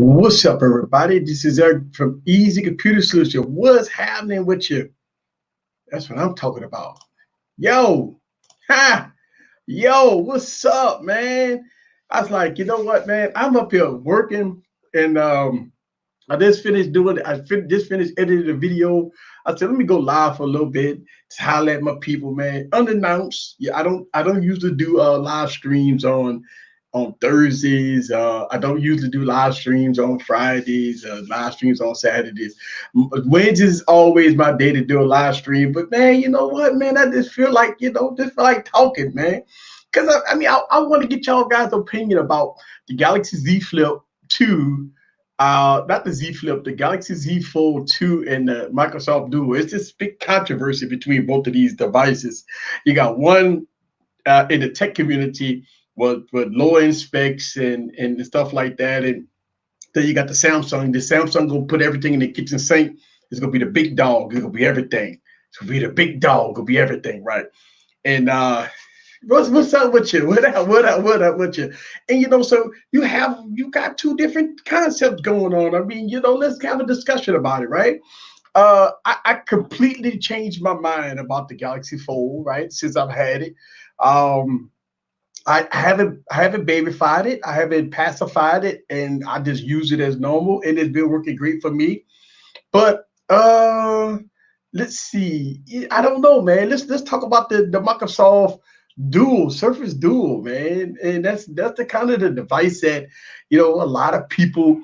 What's up, everybody? This is Eric from Easy Computer Solution. What's happening with you? That's what I'm talking about. Yo, ha, yo, what's up, man? I was like, you know what, man? I'm up here working, and I just finished doing. Just finished editing the video. I said, let me go live for a little bit to holler at my people, man. Unannounced. Yeah, I don't usually do live streams on Thursdays. I don't usually do live streams on Fridays, live streams on Saturdays. Wednesdays is always my day to do a live stream. But man, you know what, man? I just feel like, just feel like talking, man. Because I want to get y'all guys' opinion about the Galaxy Z Flip 2, not the Z Flip, the Galaxy Z Fold 2 and the Microsoft Duo. It's this big controversy between both of these devices. You got one in the tech community with lower end specs and stuff like that. And then you got the Samsung. The Samsung gonna put everything in the kitchen sink. It's gonna be the big dog. It's gonna be everything. It's gonna be the big dog. Gonna be everything, right? And what's up with you? What up with you? And so you got two different concepts going on. I mean, let's have a discussion about it, right? I completely changed my mind about the Galaxy Fold, right? Since I've had it. Um, I haven't babyfied it. I haven't pacified it, and I just use it as normal, and it's been working great for me. But let's see. I don't know, man. Let's talk about the Microsoft Dual, Surface Dual, man. And that's the kind of the device that a lot of people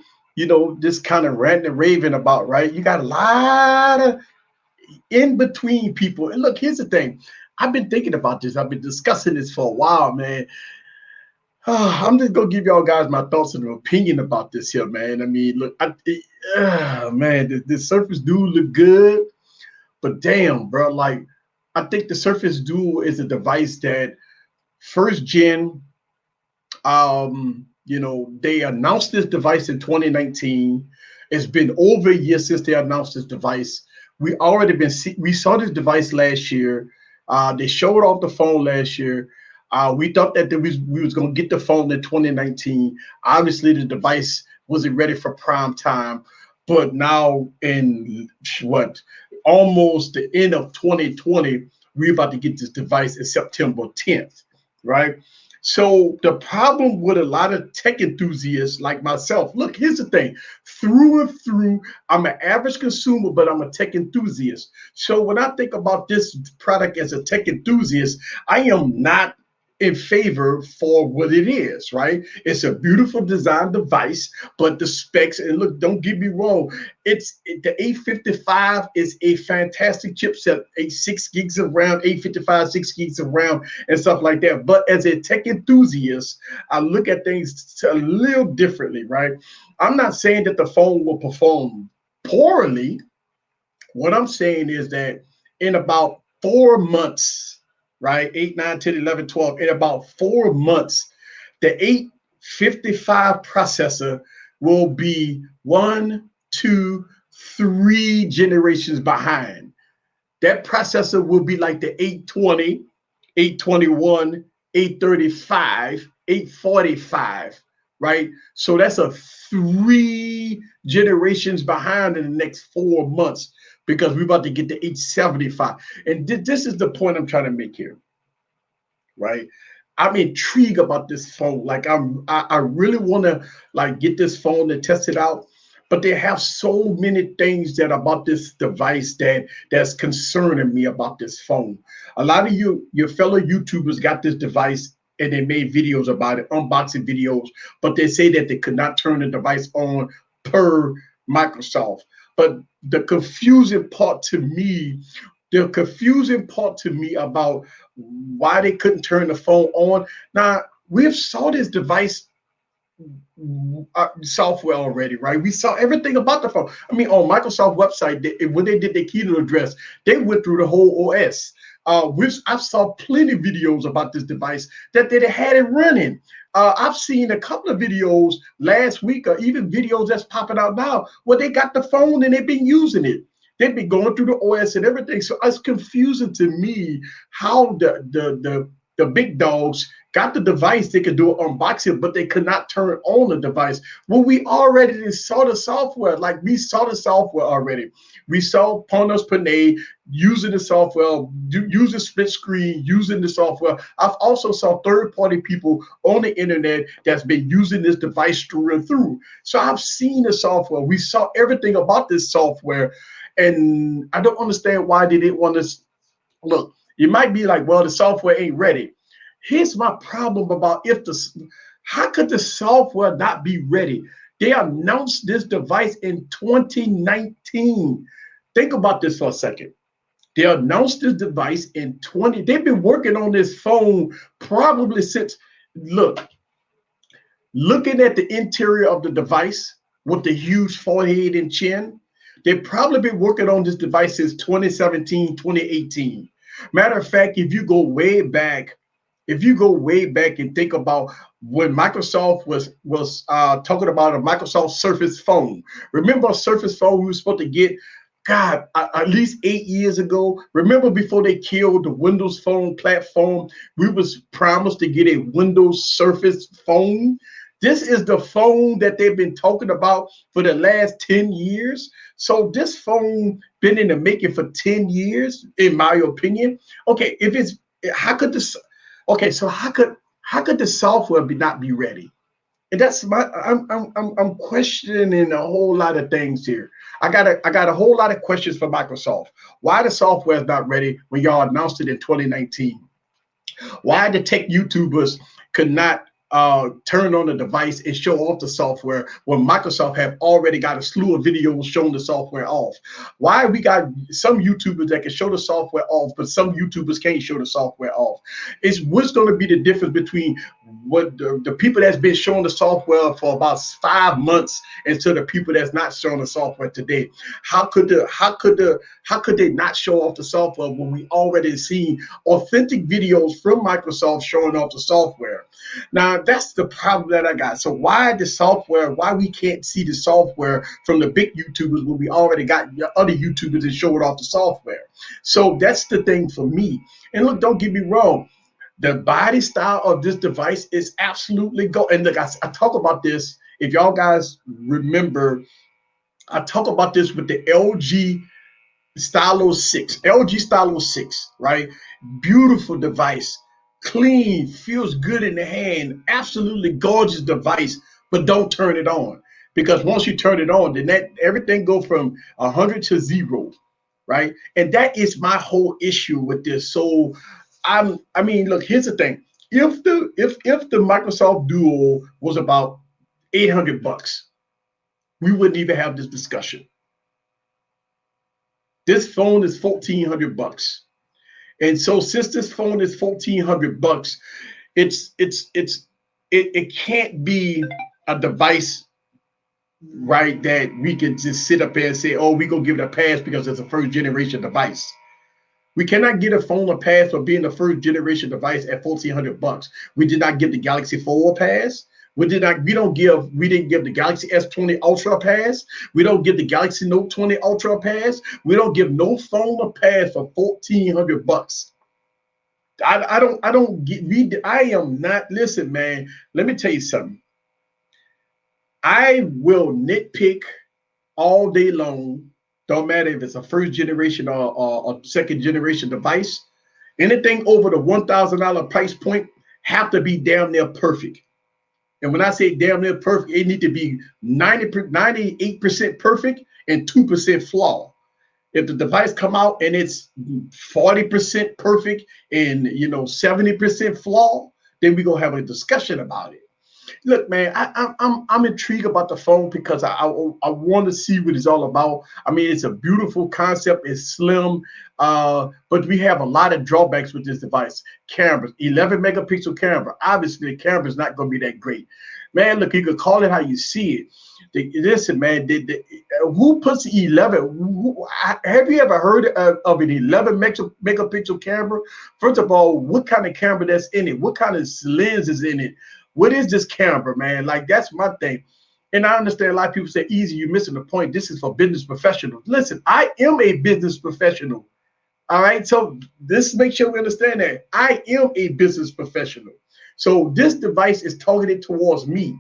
just kind of ranting and raving about, right? You got a lot of in between people. And look, here's the thing. I've been thinking about this. I've been discussing this for a while, man. I'm just gonna give y'all guys my thoughts and opinion about this here, man. I mean, look, man, the Surface Duo look good, but damn, bro, like I think the Surface Duo is a device that first gen. They announced this device in 2019. It's been over a year since they announced this device. We saw this device last year. They showed off the phone last year. We thought that we was going to get the phone in 2019. Obviously, the device wasn't ready for prime time, but now in what almost the end of 2020, we're about to get this device in September 10th, right? So the problem with a lot of tech enthusiasts like myself, look, here's the thing, through and through, I'm an average consumer, but I'm a tech enthusiast. So when I think about this product as a tech enthusiast, I am not in favor for what it is, right? It's a beautiful design device, but the specs, and look, don't get me wrong, the 855 is a fantastic chipset, 6 gigs of RAM, 855, 6 gigs of RAM, and stuff like that. But as a tech enthusiast, I look at things a little differently, right? I'm not saying that the phone will perform poorly. What I'm saying is that in about 4 months, right? 8, 9, 10, 11, 12, in about 4 months, the 855 processor will be 1, 2, 3 generations behind. That processor will be like the 820, 821, 835, 845, right? So that's a 3 generations behind in the next 4 months because we're about to get to 875. And this is the point I'm trying to make here, right? I'm intrigued about this phone. Like I really want to like get this phone and test it out. But they have so many things that about this device that's concerning me about this phone. A lot of your fellow YouTubers got this device and they made videos about it, unboxing videos, but they say that they could not turn the device on per Microsoft. But the confusing part to me about why they couldn't turn the phone on. Now, we've saw this device software already, right? We saw everything about the phone. I mean, on Microsoft website, when they did their keynote address, they went through the whole OS. I've saw plenty of videos about this device that they had it running. I've seen a couple of videos last week, or even videos that's popping out now, where they got the phone and they've been using it. They've been going through the OS and everything. So it's confusing to me how the big dogs got the device, they could do an unboxing, but they could not turn on the device. Well, we already saw the software. Like we saw the software already. We saw Ponos Panay using the software, using split screen, using the software. I've also saw third-party people on the internet that's been using this device through and through. So I've seen the software. We saw everything about this software. And I don't understand why they didn't want to look. You might be like, well, the software ain't ready. Here's my problem about how could the software not be ready? They announced this device in 2019. Think about this for a second. They announced this device in 20. They've been working on this phone probably since, look, looking at the interior of the device with the huge forehead and chin, they've probably been working on this device since 2017, 2018. Matter of fact, if you go way back and think about when Microsoft was talking about a Microsoft Surface phone. Remember a Surface phone we were supposed to get, God, at least 8 years ago. Remember before they killed the Windows Phone platform, we was promised to get a Windows Surface phone. This is the phone that they've been talking about for the last 10 years. So this phone been in the making for 10 years, in my opinion. Okay, if it's how could this okay, so how could the software not be ready? And that's my I'm questioning a whole lot of things here. I got a whole lot of questions for Microsoft. Why the software is not ready when y'all announced it in 2019? Why the tech YouTubers could not turn on the device and show off the software when Microsoft have already got a slew of videos showing the software off? Why we got some YouTubers that can show the software off, but some YouTubers can't show the software off? It's what's going to be the difference between what the people that's been showing the software for about 5 months and to the people that's not showing the software today? How could they not show off the software when we already seen authentic videos from Microsoft showing off the software? Now that's the problem that I got. So why we can't see the software from the big YouTubers when we already got other YouTubers that showing off the software? So that's the thing for me. And look, don't get me wrong. The body style of this device is absolutely go. And look, I talk about this. If y'all guys remember, I talk about this with the LG Stylo 6, right? Beautiful device, clean, feels good in the hand, absolutely gorgeous device, but don't turn it on. Because once you turn it on, then that everything go from 100 to 0, right? And that is my whole issue with this. So I mean, look, here's the thing. If the Microsoft Duo was about 800 bucks, we wouldn't even have this discussion. This phone is 1,400 bucks. And so since this phone is 1,400 bucks, it can't be a device, right, that we can just sit up there and say, oh, we gonna give it a pass because it's a first generation device. We cannot get a phone a pass for being a first generation device at 1,400 bucks. We did not give the Galaxy 4 a pass. We didn't give the Galaxy S20 Ultra a pass. We don't give the Galaxy Note 20 Ultra a pass. We don't give no phone a pass for 1,400 bucks. I don't get I am not, listen, man, let me tell you something. I will nitpick all day long. Don't matter if it's a first generation or a second generation device. Anything over the $1,000 price point have to be damn near perfect. And when I say damn near perfect, it need to be 98% perfect and 2% flaw. If the device come out and it's 40% perfect and 70% flaw, then we're gonna have a discussion about it. Look, man, I'm intrigued about the phone because I want to see what it's all about. I mean, it's a beautiful concept. It's slim, but we have a lot of drawbacks with this device. Cameras, 11 megapixel camera. Obviously, the camera is not going to be that great. Man, look, you could call it how you see it. Listen, man, who puts 11? Have you ever heard of an 11 megapixel camera? First of all, what kind of camera that's in it? What kind of lens is in it? What is this camera, man? Like, that's my thing. And I understand a lot of people say, easy, you're missing the point. This is for business professionals. Listen, I am a business professional. All right. So this make sure we understand that I am a business professional. So this device is targeted towards me.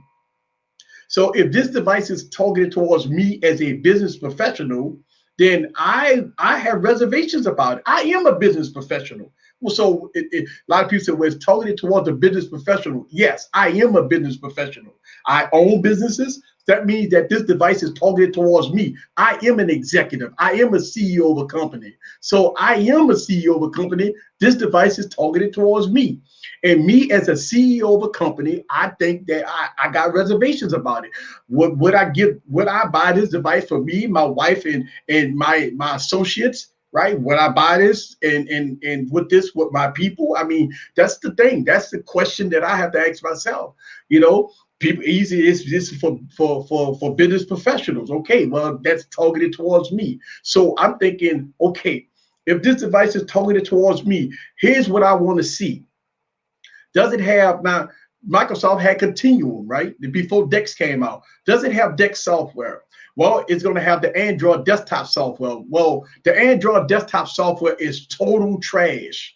So if this device is targeted towards me as a business professional, then I have reservations about it. I am a business professional. Well, so a lot of people say, well, it's targeted towards a business professional. Yes, I am a business professional. I own businesses. That means that this device is targeted towards me. I am an executive. I am a CEO of a company. So I am a CEO of a company. This device is targeted towards me. And me as a CEO of a company, I think that I got reservations about it. Would I buy this device for me, my wife, and my associates? Right? Would I buy this and with this with my people? I mean, that's the thing. That's the question that I have to ask myself. You know, people easy is this is for business professionals. Okay, well, that's targeted towards me. So I'm thinking, okay, if this device is targeted towards me, here's what I want to see. Does it have now? Microsoft had Continuum, right? Before Dex came out. Does it have Dex software? Well, it's going to have the Android desktop software. Well, the Android desktop software is total trash.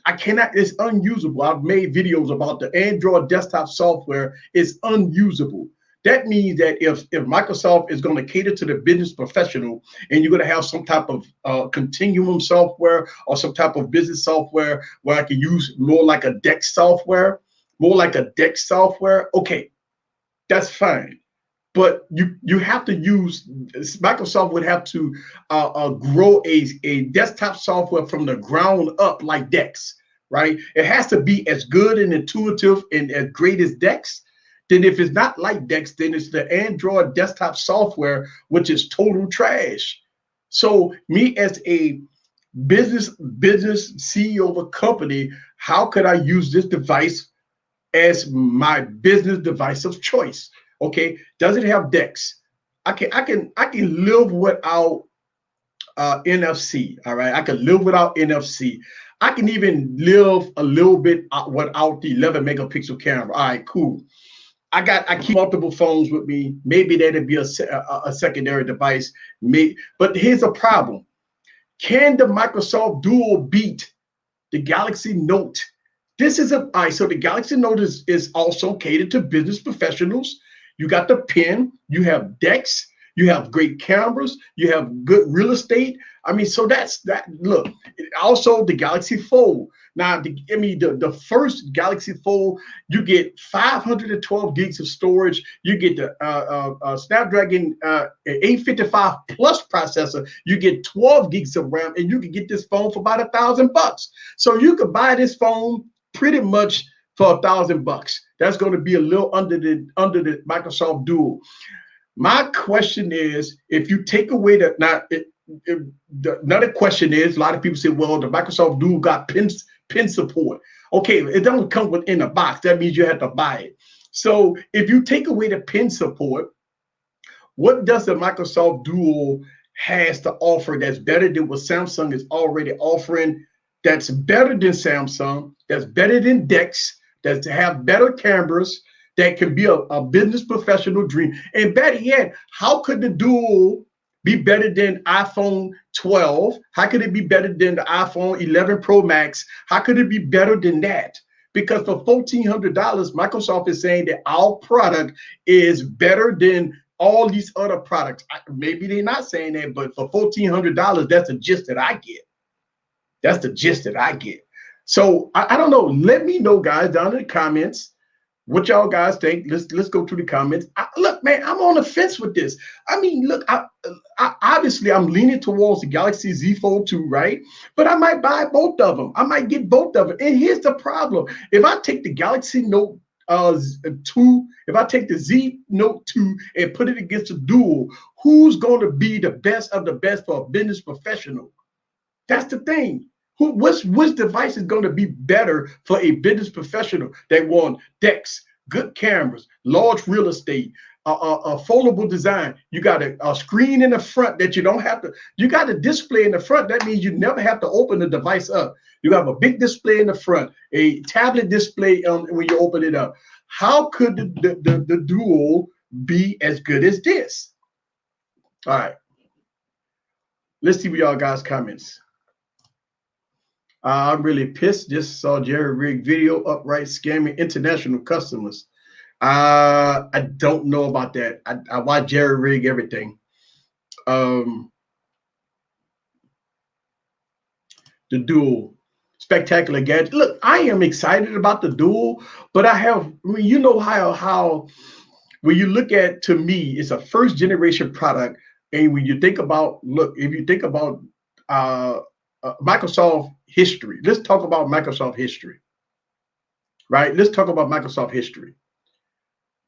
I cannot, it's unusable. I've made videos about the Android desktop software. It's unusable. That means that if Microsoft is going to cater to the business professional and you're going to have some type of continuum software or some type of business software where I can use more like a Dex software, okay, that's fine. But you have to use Microsoft would have to grow a desktop software from the ground up like Dex, right? It has to be as good and intuitive and as great as Dex. Then if it's not like Dex, then it's the Android desktop software, which is total trash. So me as a business CEO of a company, how could I use this device as my business device of choice? Okay, does it have Dex? I can live without NFC. All right, I can live without NFC. I can even live a little bit without the 11 megapixel camera. All right, cool. I keep multiple phones with me. Maybe that'd be a secondary device. But here's a problem. Can the Microsoft Duo beat the Galaxy Note? This is all right. So the Galaxy Note is also catered to business professionals. You got the pen, you have Dex, you have great cameras, you have good real estate. I mean, so that's that. Look, also the Galaxy Fold. Now, the first Galaxy Fold, you get 512 gigs of storage. You get the Snapdragon 855 Plus processor. You get 12 gigs of RAM, and you can get this phone for about $1,000. So you could buy this phone pretty much for $1,000. That's going to be a little under the Microsoft Duo. My question is, if you take away that now, another question is, a lot of people say, well, the Microsoft Duo got pin support. Okay, it doesn't come within a box. That means you have to buy it. So if you take away the pin support, what does the Microsoft Duo has to offer that's better than what Samsung is already offering? That's better than Samsung. That's better than Dex. That's to have better cameras. That can be a business professional dream. And better yet, how could the Duo be better than iPhone 12? How could it be better than the iPhone 11 Pro Max? How could it be better than that? Because for $1,400, Microsoft is saying that our product is better than all these other products. Maybe they're not saying that, but for $1,400, that's the gist that I get. That's the gist that I get. So I don't know. Let me know, guys, down in the comments what y'all guys think. Let's go to the comments. Look, man, I'm on the fence with this. I mean, look, I obviously I'm leaning towards the Galaxy Z Fold 2, right? But I might buy both of them. I might get both of them. And here's the problem: if I take the Galaxy Note 2, if I take the Z Note 2 and put it against the Duo, who's going to be the best of the best for a business professional? That's the thing. Which device is going to be better for a business professional? They want Dex, good cameras, large real estate, a foldable design. You got a screen in the front that you don't have to. You got a display in the front. That means you never have to open the device up. You have a big display in the front, a tablet display when you open it up. How could the Duo be as good as this? All right. Let's see what y'all guys' comments. I'm really pissed. Just saw Jerry Rig video upright scamming international customers. I don't know about that. I watch Jerry Rig everything. Um, the duel, spectacular gadget. Look, I am excited about the duel, but I mean, you know how when you look at, to me, it's a first generation product, and when you think about, look, if you think about uh, Microsoft history, let's talk about Microsoft history, right? Let's talk about Microsoft history.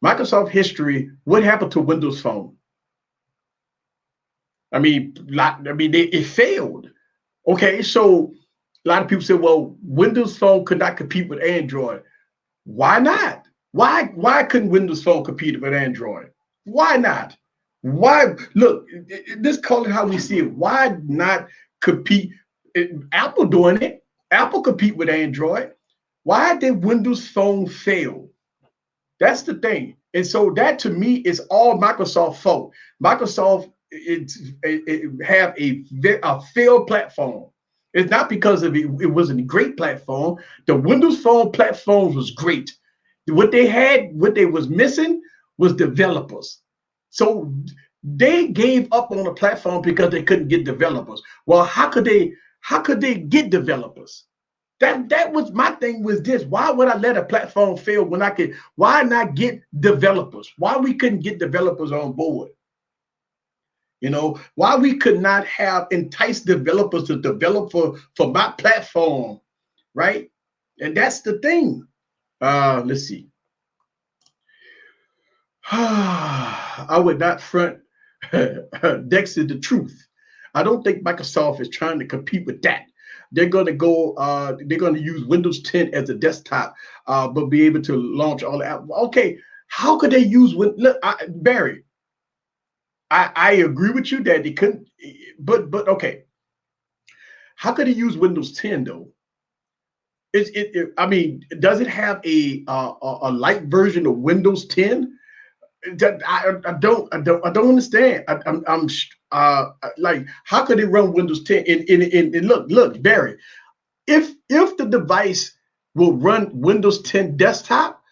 Microsoft history. What happened to Windows Phone? It failed. Okay, so a lot of people say, well, Windows Phone could not compete with Android. Why not? Why couldn't Windows Phone compete with Android? Why not? Why look, this call it how we see it. Why not compete? Apple doing it. Apple compete with Android. Why did Windows Phone fail? That's the thing. And so that to me is all Microsoft fault. Microsoft it have a failed platform. It's not because of it wasn't a great platform. The Windows Phone platform was great. What they was missing was developers. So they gave up on the platform because they couldn't get developers. Well, how could they get developers? That was my thing was this. Why would I let a platform fail when I could? Why not get developers? Why we couldn't get developers on board? Why we could not have enticed developers to develop for my platform, right? And that's the thing. Let's see. I would not front Dexter the truth. I don't think Microsoft is trying to compete with that. They're going to go. They're going to use Windows 10 as a desktop, but be able to launch all the apps. Okay, how could they use Look, Barry? I agree with you that they couldn't. But okay, how could they use Windows 10 though? I mean, does it have a light version of Windows 10? I don't understand. I'm like, how could it run Windows 10? And look, Barry, if the device will run Windows 10 desktop,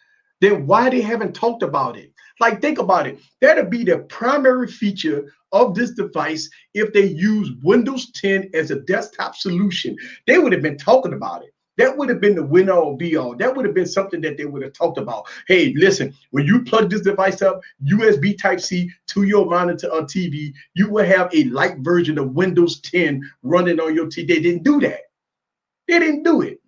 then why they haven't talked about it? Like, think about it. That'll be the primary feature of this device if they use Windows 10 as a desktop solution. They would have been talking about it. That would have been the win all be all. That would have been something that they would have talked about. Hey, listen, when you plug this device up, USB Type C to your monitor or TV, you will have a light version of Windows 10 running on your TV. They didn't do that. They didn't do it.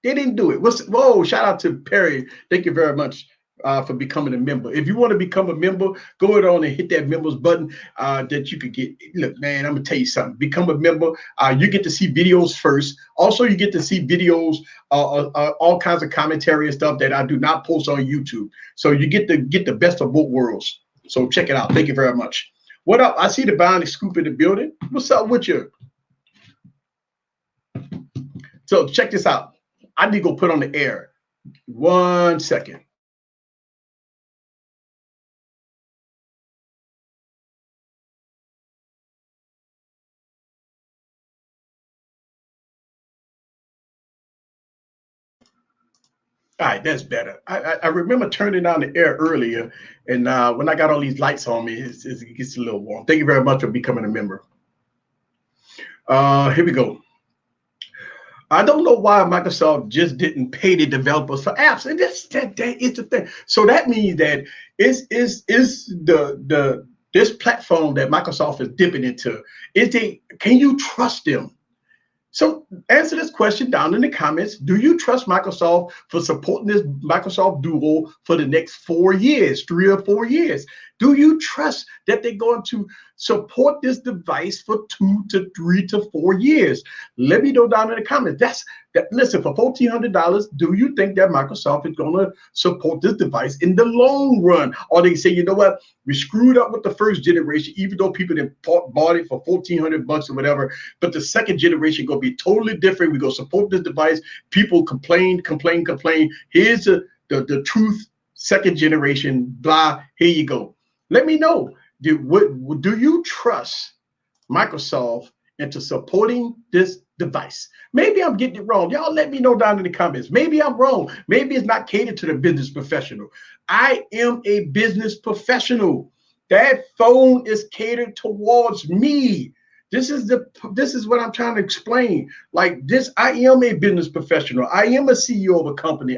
They didn't do it. Whoa, shout out to Perry. Thank you very much for becoming a member. If you want to become a member, go ahead on and hit that members button that you could get. Look, man, I'm going to tell you something. Become a member. You get to see videos first. Also, you get to see videos, all kinds of commentary and stuff that I do not post on YouTube. So you get to get the best of both worlds. So check it out. Thank you very much. What up? I see the Bionic Scoop in the building. What's up with you? So check this out. I need to go put on the air. 1 second. All right, that's better. I remember turning down the air earlier, and when I got all these lights on me, it gets a little warm. Thank you very much for becoming a member. Here we go. I don't know why Microsoft just didn't pay the developers for apps, and that is the thing. So that means that is the this platform that Microsoft is dipping into. Can you trust them? So answer this question down in the comments. Do you trust Microsoft for supporting this Microsoft Duo for the next 4 years, 3 or 4 years? Do you trust that they're going to support this device for 2 to 3 to 4 years? Let me know down in the comments. Listen, for $1,400, do you think that Microsoft is going to support this device in the long run? Or they say, you know what, we screwed up with the first generation, even though people that bought it for $1,400 or whatever. But the second generation going to be totally different. We're going to support this device. People complain. Here's the truth. Second generation, blah. Here you go. Let me know. Do you trust Microsoft into supporting this device. Maybe I'm getting it wrong. Y'all let me know down in the comments. Maybe I'm wrong. Maybe it's not catered to the business professional. I am a business professional. That phone is catered towards me. This is what I'm trying to explain. Like this, I am a business professional. I am a CEO of a company.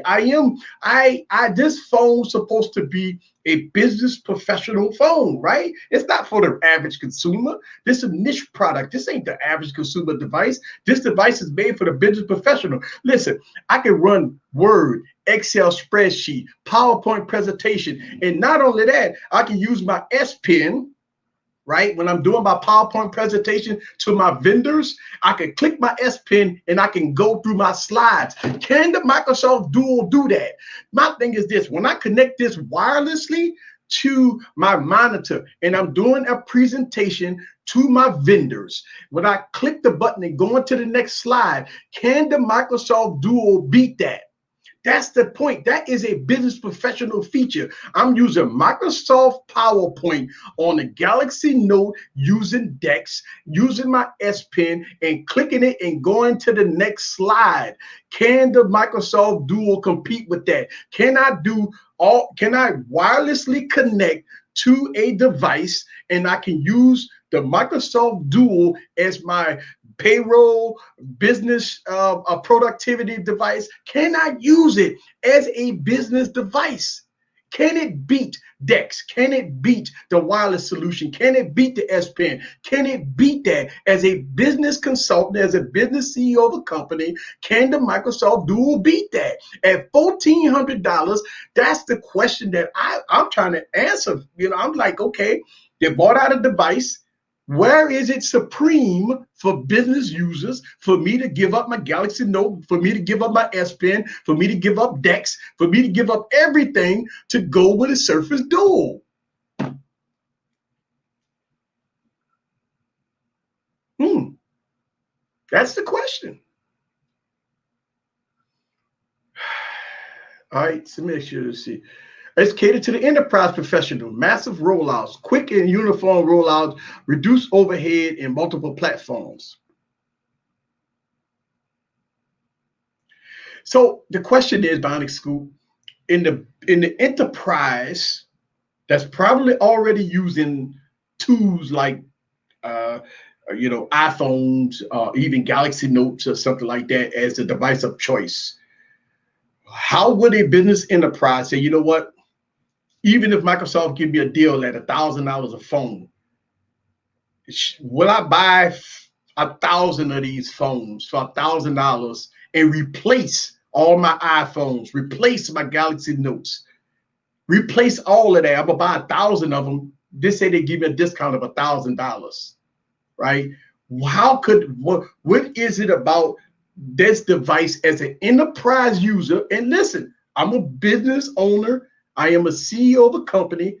This phone's supposed to be a business professional phone, right? It's not for the average consumer. This is a niche product. This ain't the average consumer device. This device is made for the business professional. Listen, I can run Word, Excel spreadsheet, PowerPoint presentation, and not only that, I can use my S Pen, right? When I'm doing my PowerPoint presentation to my vendors, I can click my S Pen and I can go through my slides. Can the Microsoft Dual do that? My thing is this: when I connect this wirelessly to my monitor and I'm doing a presentation to my vendors, when I click the button and go into the next slide, can the Microsoft Dual beat that? That's the point. That is a business professional feature. I'm using Microsoft PowerPoint on the Galaxy Note using Dex, using my S Pen and clicking it and going to the next slide. Can the Microsoft Dual compete with that? Can I wirelessly connect to a device and I can use the Microsoft Dual as my payroll, business productivity device? Can I use it as a business device? Can it beat Dex? Can it beat the wireless solution? Can it beat the S Pen? Can it beat that as a business consultant, as a business CEO of a company? Can the Microsoft Dual beat that? At $1,400, that's the question that I'm trying to answer. I'm like, okay, they bought out a device. Where is it supreme for business users, for me to give up my Galaxy Note, for me to give up my S Pen, for me to give up Dex, for me to give up everything to go with a Surface Dual? That's the question. All right, so make sure to see. It's catered to the enterprise professional, massive rollouts, quick and uniform rollouts, reduce overhead in multiple platforms. So the question is, Bionic Scoop, in the enterprise that's probably already using tools like iPhones, even Galaxy Notes or something like that as the device of choice. How would a business enterprise say, you know what? Even if Microsoft give me a deal at $1,000 a phone, will I buy 1,000 of these phones for $1,000 and replace all my iPhones, replace my Galaxy Notes, replace all of that? I'm gonna buy 1,000 of them. They say they give me a discount of $1,000, right? What is it about this device as an enterprise user? And listen, I'm a business owner. I am a CEO of a company.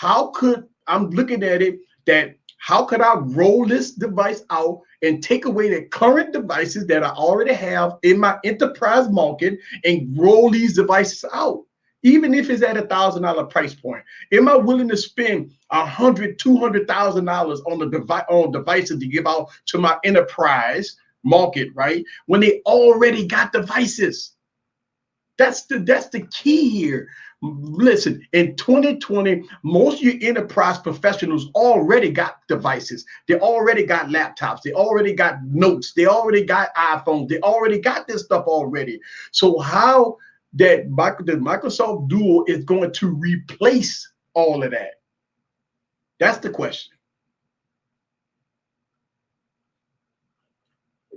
I'm looking at it that how could I roll this device out and take away the current devices that I already have in my enterprise market and roll these devices out? Even if it's at $1,000 price point, am I willing to spend $200,000 on devices to give out to my enterprise market, right? When they already got devices. That's the key here. Listen, in 2020, most of your enterprise professionals already got devices. They already got laptops. They already got notes. They already got iPhones. They already got this stuff already. So how the Microsoft Dual is going to replace all of that? That's the question.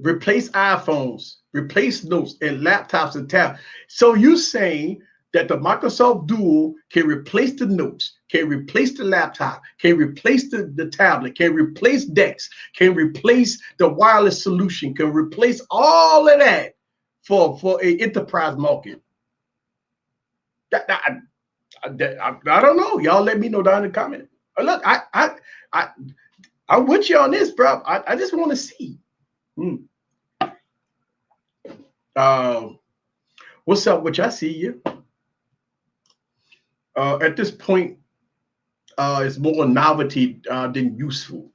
Replace iPhones, replace notes and laptops and tabs. So you're saying that the Microsoft Dual can replace the notes, can replace the laptop, can replace the tablet, can replace Dex, can replace the wireless solution, can replace all of that for an enterprise market? I don't know. Y'all let me know down in the comment. Look, I'm with you on this, bro. I just want to see. What's up, which I see you. At this point, it's more novelty than useful.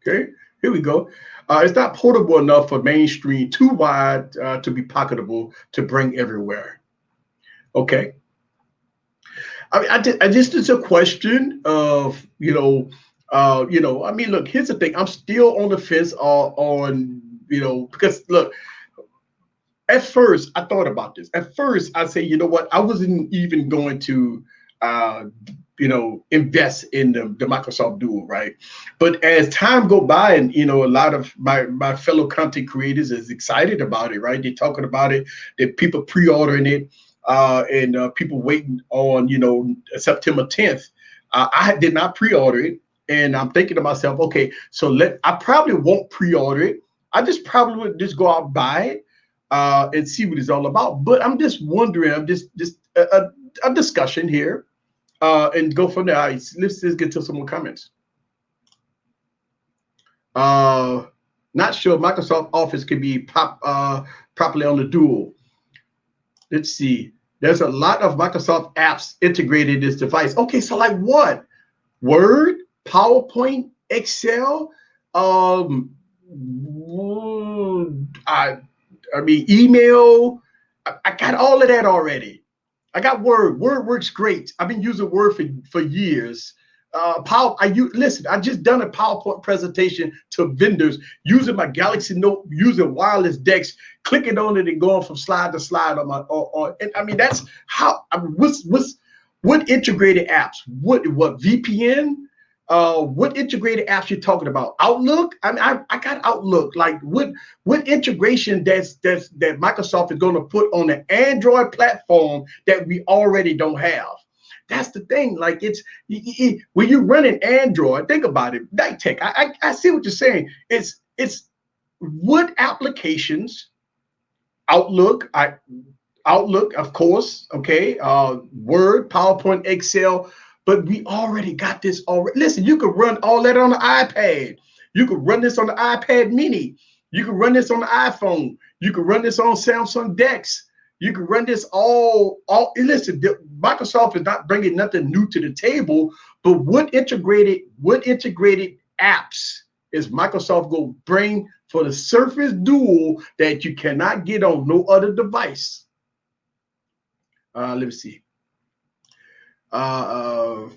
Okay, here we go. It's not portable enough for mainstream, too wide to be pocketable to bring everywhere. Okay. I mean, I just it's a question of I mean, look, here's the thing. I'm still on the fence on because look, at first I thought about this. At first I say, you know what, I wasn't even going to uh invest in the Microsoft Duo, right? But as time go by, and a lot of my fellow content creators is excited about it, right? They're talking about it, that people pre-ordering it, and people waiting on September 10th. I did not pre-order it, and I'm thinking to myself, okay, so I probably won't pre-order it. I just probably would just go out and buy it, and see what it's all about. But I'm just wondering, I'm just a discussion here, and go from there. All right, let's just get to some more comments. Uh, Not sure Microsoft Office can be properly on the Duo. Let's see. There's a lot of Microsoft apps integrated in this device. Okay, so like what? Word, PowerPoint, Excel, um, I, I mean, email. I got all of that already. I got Word. Word works great. I've been using Word for years. Listen. I just done a PowerPoint presentation to vendors using my Galaxy Note, using wireless decks, clicking on it and going from slide to slide on my. And I mean, that's how. I mean, what integrated apps? What VPN? What integrated apps you're talking about? Outlook? I mean, I got Outlook. Like what integration that Microsoft is going to put on the Android platform that we already don't have? That's the thing. Like when you're running Android, think about it. Night Tech. I see what you're saying. It's what applications? Outlook. Outlook, of course, okay, Word, PowerPoint, Excel, but we already got this already. Listen, you could run all that on the iPad. You could run this on the iPad Mini. You could run this on the iPhone. You could run this on Samsung Dex. You could run this listen, Microsoft is not bringing nothing new to the table, but what integrated apps is Microsoft going to bring for the Surface Duo that you cannot get on no other device? Let me see. Uh,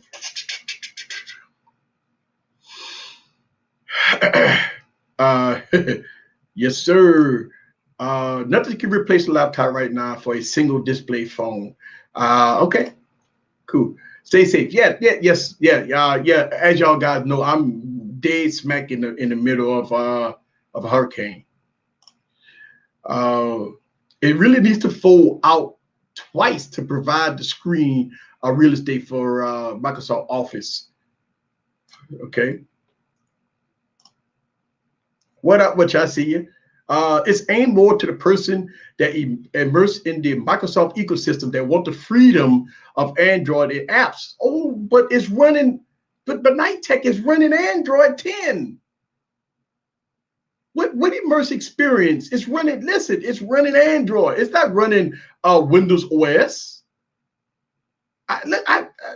uh, yes, sir. Nothing can replace a laptop right now for a single display phone. Okay, cool. Stay safe. Yeah, yeah, yes, yeah, yeah. As y'all guys know, I'm dead smack in the middle of a hurricane. Uh, it really needs to fold out twice to provide the screen real estate for Microsoft Office. Okay. What I see you. It's aimed more to the person that immersed in the Microsoft ecosystem that want the freedom of Android and apps. Oh, but it's running, but Night Tech is running Android 10. What immerse experience? It's running, listen, it's running Android. It's not running Windows OS.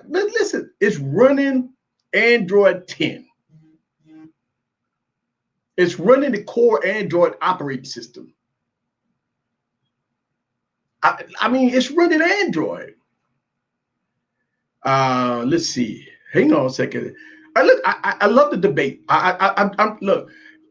Listen, it's running Android 10. It's running the core Android operating system. I mean, it's running Android. Let's see. Hang on a second. I love the debate. Look.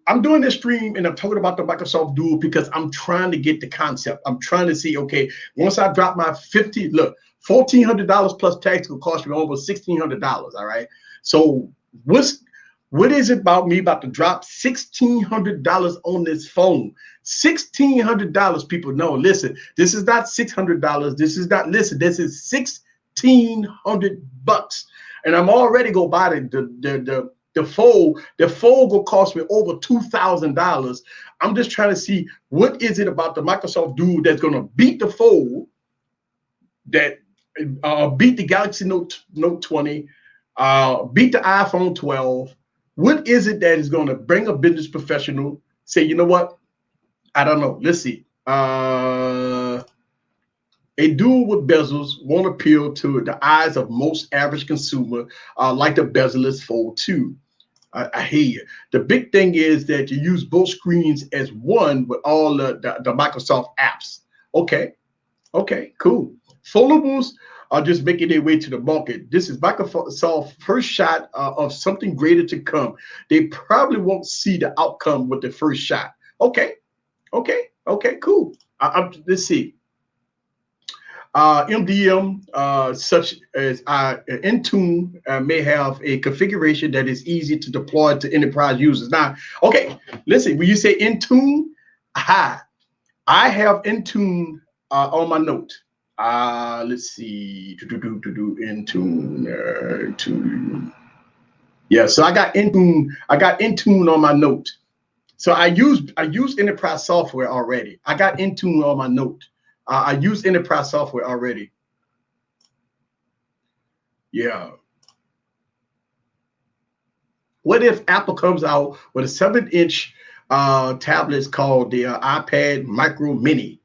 I'm doing this stream and I'm talking about the Microsoft Duo because I'm trying to get the concept. I'm trying to see, okay, once I drop my $1,400 plus tax will cost me almost $1,600. All right. So what is it about me about to drop $1,600 on this phone? $1,600, people. No, listen, this is not $600. This is not, listen, this is $1,600. And I'm already gonna buy the fold. The fold will cost me over $2,000. I'm just trying to see what is it about the Microsoft Duo that's gonna beat the fold, that beat the Galaxy Note 20, beat the iPhone 12. What is it that is going to bring a business professional say, you know what? I don't know. Let's see. A Duo with bezels won't appeal to the eyes of most average consumer like the bezel-less Fold 2. I hear you. The big thing is that you use both screens as one with all the Microsoft apps. Okay, okay, cool. Foldables are just making their way to the market. This is Microsoft's first shot of something greater to come. They probably won't see the outcome with the first shot. Okay, okay, cool. Let's see. MDM, such as Intune, may have a configuration that is easy to deploy to enterprise users. Now, okay, listen, when you say Intune, I have Intune on my note. Let's see, Intune. Yeah, so I got Intune on my note. So I use enterprise software already. I got Intune on my note. I use enterprise software already. Yeah. What if Apple comes out with a 7-inch tablets called the iPad Micro Mini?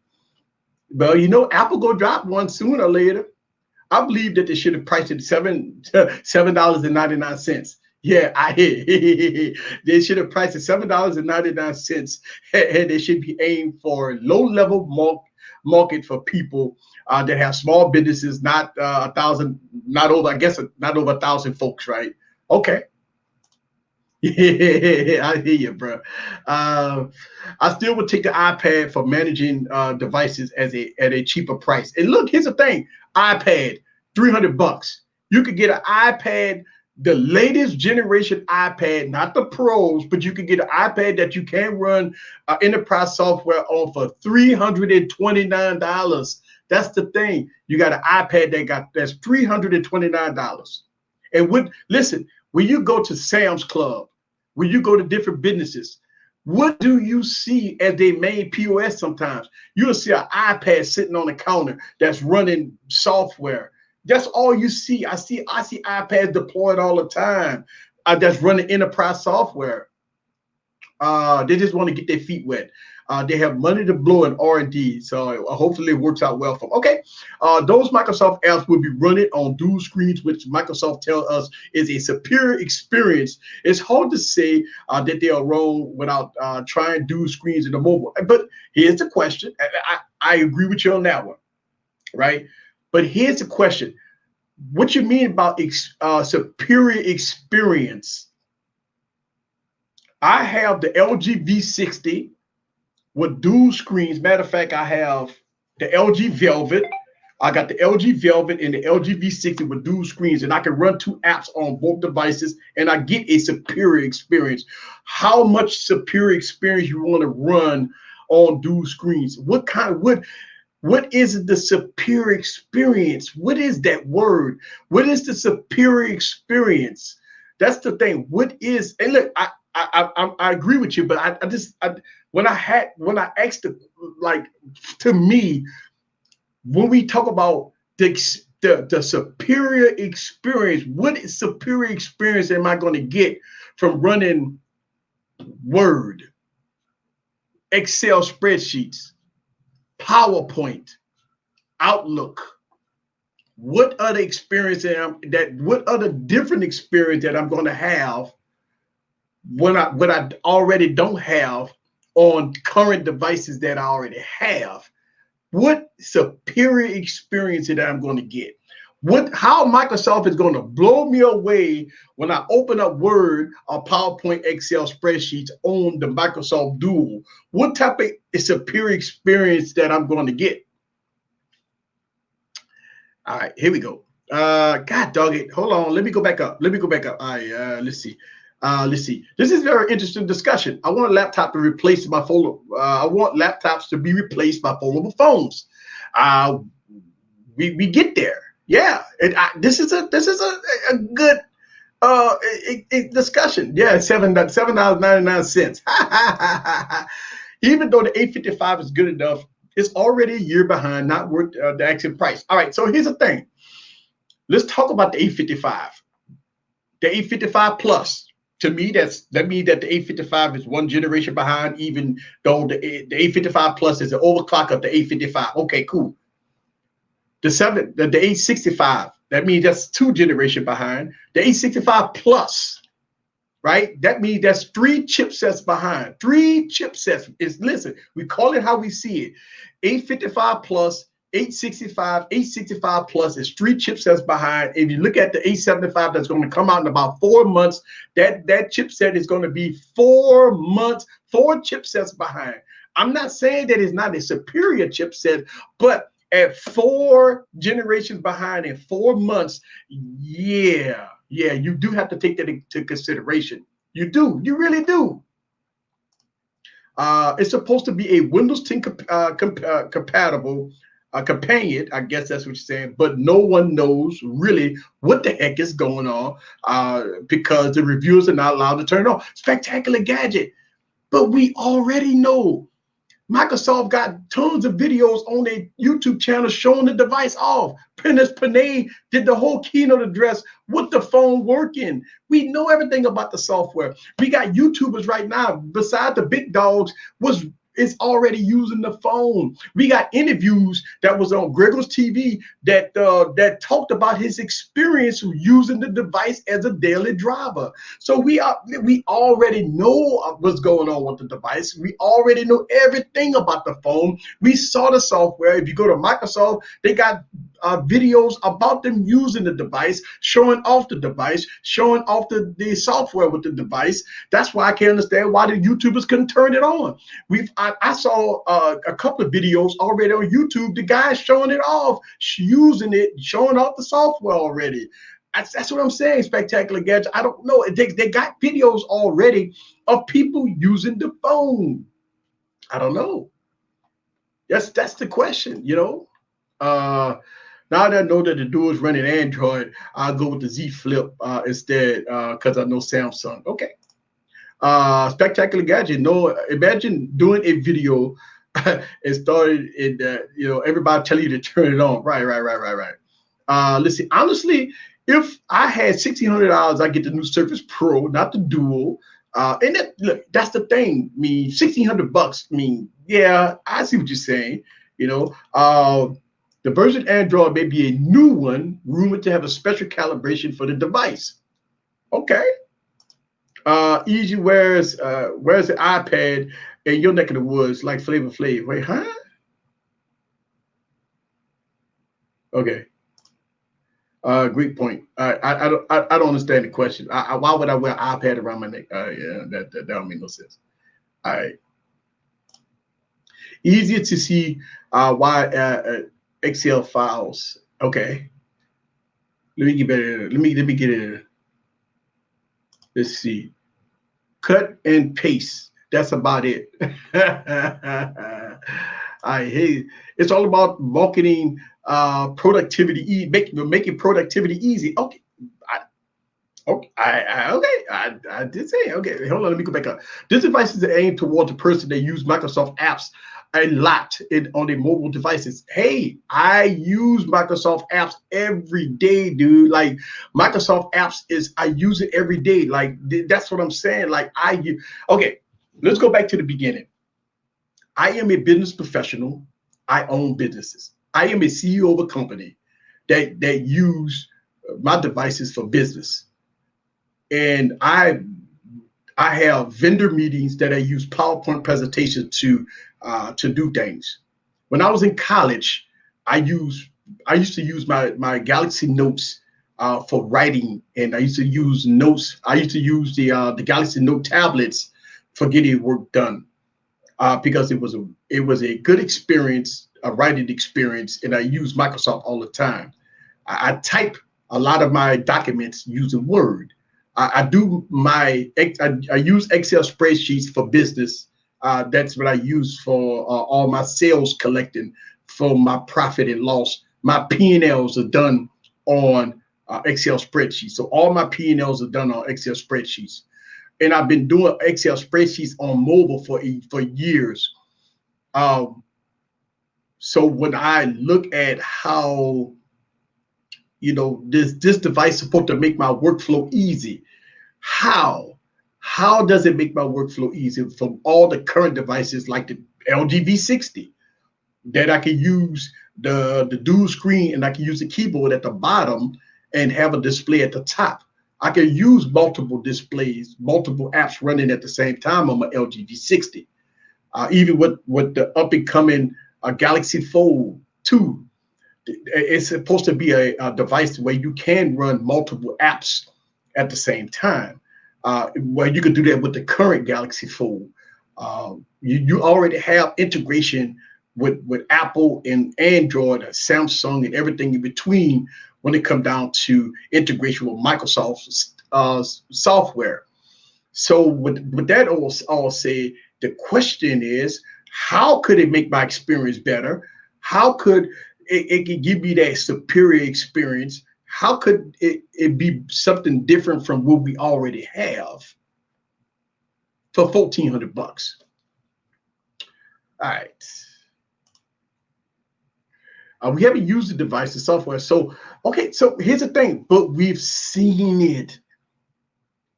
Well, you know, Apple go drop one sooner or later. I believe that they should have priced it $7.99. Yeah, they should have priced it $7.99, and they should be aimed for low-level market for people that have small businesses, not 1,000, not over, I guess, not over 1,000 folks, right? Okay. Yeah, I hear you, bro. I still would take the iPad for managing devices at a cheaper price. And look, here's the thing: iPad, $300. You could get an iPad, the latest generation iPad, not the pros, but you could get an iPad that you can run enterprise software on for $329. That's the thing. You got an iPad that's $329. And listen, when you go to Sam's Club, when you go to different businesses, what do you see as their main POS sometimes? You'll see an iPad sitting on the counter that's running software. That's all you see. I see iPads deployed all the time that's running enterprise software. They just want to get their feet wet. They have money to blow in R&D, so hopefully it works out well for them. Okay, those Microsoft apps will be running on dual screens, which Microsoft tells us is a superior experience. It's hard to say that they are wrong without trying dual screens in the mobile. But here's the question. I agree with you on that one, right? But here's the question. What you mean about superior experience? I have the LG V60 with dual screens. Matter of fact, I have the LG Velvet. I got the LG Velvet and the LG V60 with dual screens, and I can run 2 apps on both devices, and I get a superior experience. How much superior experience you want to run on dual screens? What is the superior experience? What is that word? What is the superior experience? That's the thing. What is? And look, I agree with you, but when I asked to me, when we talk about the superior experience, what superior experience am I going to get from running Word, Excel spreadsheets, PowerPoint, Outlook? What other experience what other different experience that I'm going to have what I already don't have on current devices that I already have? What superior experience that I'm going to get? How Microsoft is going to blow me away when I open up Word or PowerPoint, Excel spreadsheets on the Microsoft Dual? What type of superior experience that I'm going to get? All right, here we go. God dog it. Hold on. Let me go back up. All right, let's see. This is a very interesting discussion. I want a laptop to replace my foldable. I want laptops to be replaced by foldable phones. We get there. Yeah. This is a good discussion. Yeah, $7.99. Even though the 855 is good enough, it's already a year behind, not worth the actual price. All right, so here's the thing. Let's talk about the 855. The 855 Plus. To me, that means that the 855 is one generation behind, even though the 855 Plus is an overclock of the 855. Okay, cool. The 865, that means that's 2 generations behind. The 865 Plus right? That means that's 3 chipsets behind. 3 chipsets. Listen, we call it how we see it. 855 plus, 865, 865 plus is 3 chipsets behind. If you look at the 875 that's going to come out in about 4 months, that chipset is going to be 4 months, 4 chipsets behind. I'm not saying that it's not a superior chipset, but at 4 generations behind in 4 months, yeah, you do have to take that into consideration. You do, you really do. It's supposed to be a Windows 10 compatible companion. I guess that's what you're saying. But no one knows really what the heck is going on because the reviewers are not allowed to turn it on. Spectacular gadget. But we already know Microsoft got tons of videos on their YouTube channel showing the device off. Prentice Panay did the whole keynote address with the phone working. We know everything about the software. We got YouTubers right now, besides the big dogs, is already using the phone. We got interviews that was on Gregor's TV that talked about his experience using the device as a daily driver. So we already know what's going on with the device. We already know everything about the phone. We saw the software. If you go to Microsoft, they got videos about them using the device, showing off the device, showing off the software with the device. That's why I can't understand why the YouTubers couldn't turn it on. I saw a couple of videos already on YouTube. The guys showing it off, using it, showing off the software already. That's what I'm saying, Spectacular Gadget. I don't know. They got videos already of people using the phone. I don't know. That's the question, you know. Now that I know that the duo is running Android, I'll go with the Z Flip instead because I know Samsung. Okay. Spectacular Gadget. No, imagine doing a video and started in everybody telling you to turn it on. Right. Let's see. Honestly, if I had $1,600, I get the new Surface Pro, not the Duo. And look, that's the thing. I mean, $1,600. I mean, yeah, I see what you're saying. The version Android may be a new one, rumored to have a special calibration for the device. Okay. Easy wears the iPad in your neck of the woods like Flavor Flav. Wait, huh? Okay. Great point. I don't understand the question. Why would I wear an iPad around my neck? Yeah, that don't make no sense. All right. Easier to see why Excel files. Okay. Let me get better. Let me get it. Let's see. Cut and paste. That's about it. It's all about marketing productivity, making productivity easy. Okay. I did say, okay, hold on, let me go back up. This device is aimed toward the person that use Microsoft apps a lot on their mobile devices. Hey, I use Microsoft apps every day, dude. Like Microsoft apps I use it every day. Like that's what I'm saying. Like okay, let's go back to the beginning. I am a business professional. I own businesses. I am a CEO of a company that use my devices for business. And I have vendor meetings that I use PowerPoint presentations to do things. When I was in college, I used to use my Galaxy Notes for writing, and I used to use notes. I used to use the Galaxy Note tablets for getting work done because it was a good experience, a writing experience, and I use Microsoft all the time. I type a lot of my documents using Word. I use Excel spreadsheets for business. That's what I use for all my sales collecting, for my profit and loss. My P&Ls are done on Excel spreadsheets. So all my P&Ls are done on Excel spreadsheets. And I've been doing Excel spreadsheets on mobile for years. So when I look at how this device is supposed to make my workflow easy. How does it make my workflow easy from all the current devices like the LG V60 that I can use the dual screen and I can use the keyboard at the bottom and have a display at the top? I can use multiple displays, multiple apps running at the same time on my LG V60. Even with the up and coming Galaxy Fold 2, it's supposed to be a device where you can run multiple apps at the same time. Well, you could do that with the current Galaxy Fold. You already have integration with Apple and Android and Samsung and everything in between when it comes down to integration with Microsoft's software. So with that all said, the question is, how could it make my experience better? How could it could give me that superior experience? How could it be something different from what we already have for $1,400? All right. We haven't used the device, the software. So, okay, so here's the thing, but we've seen it.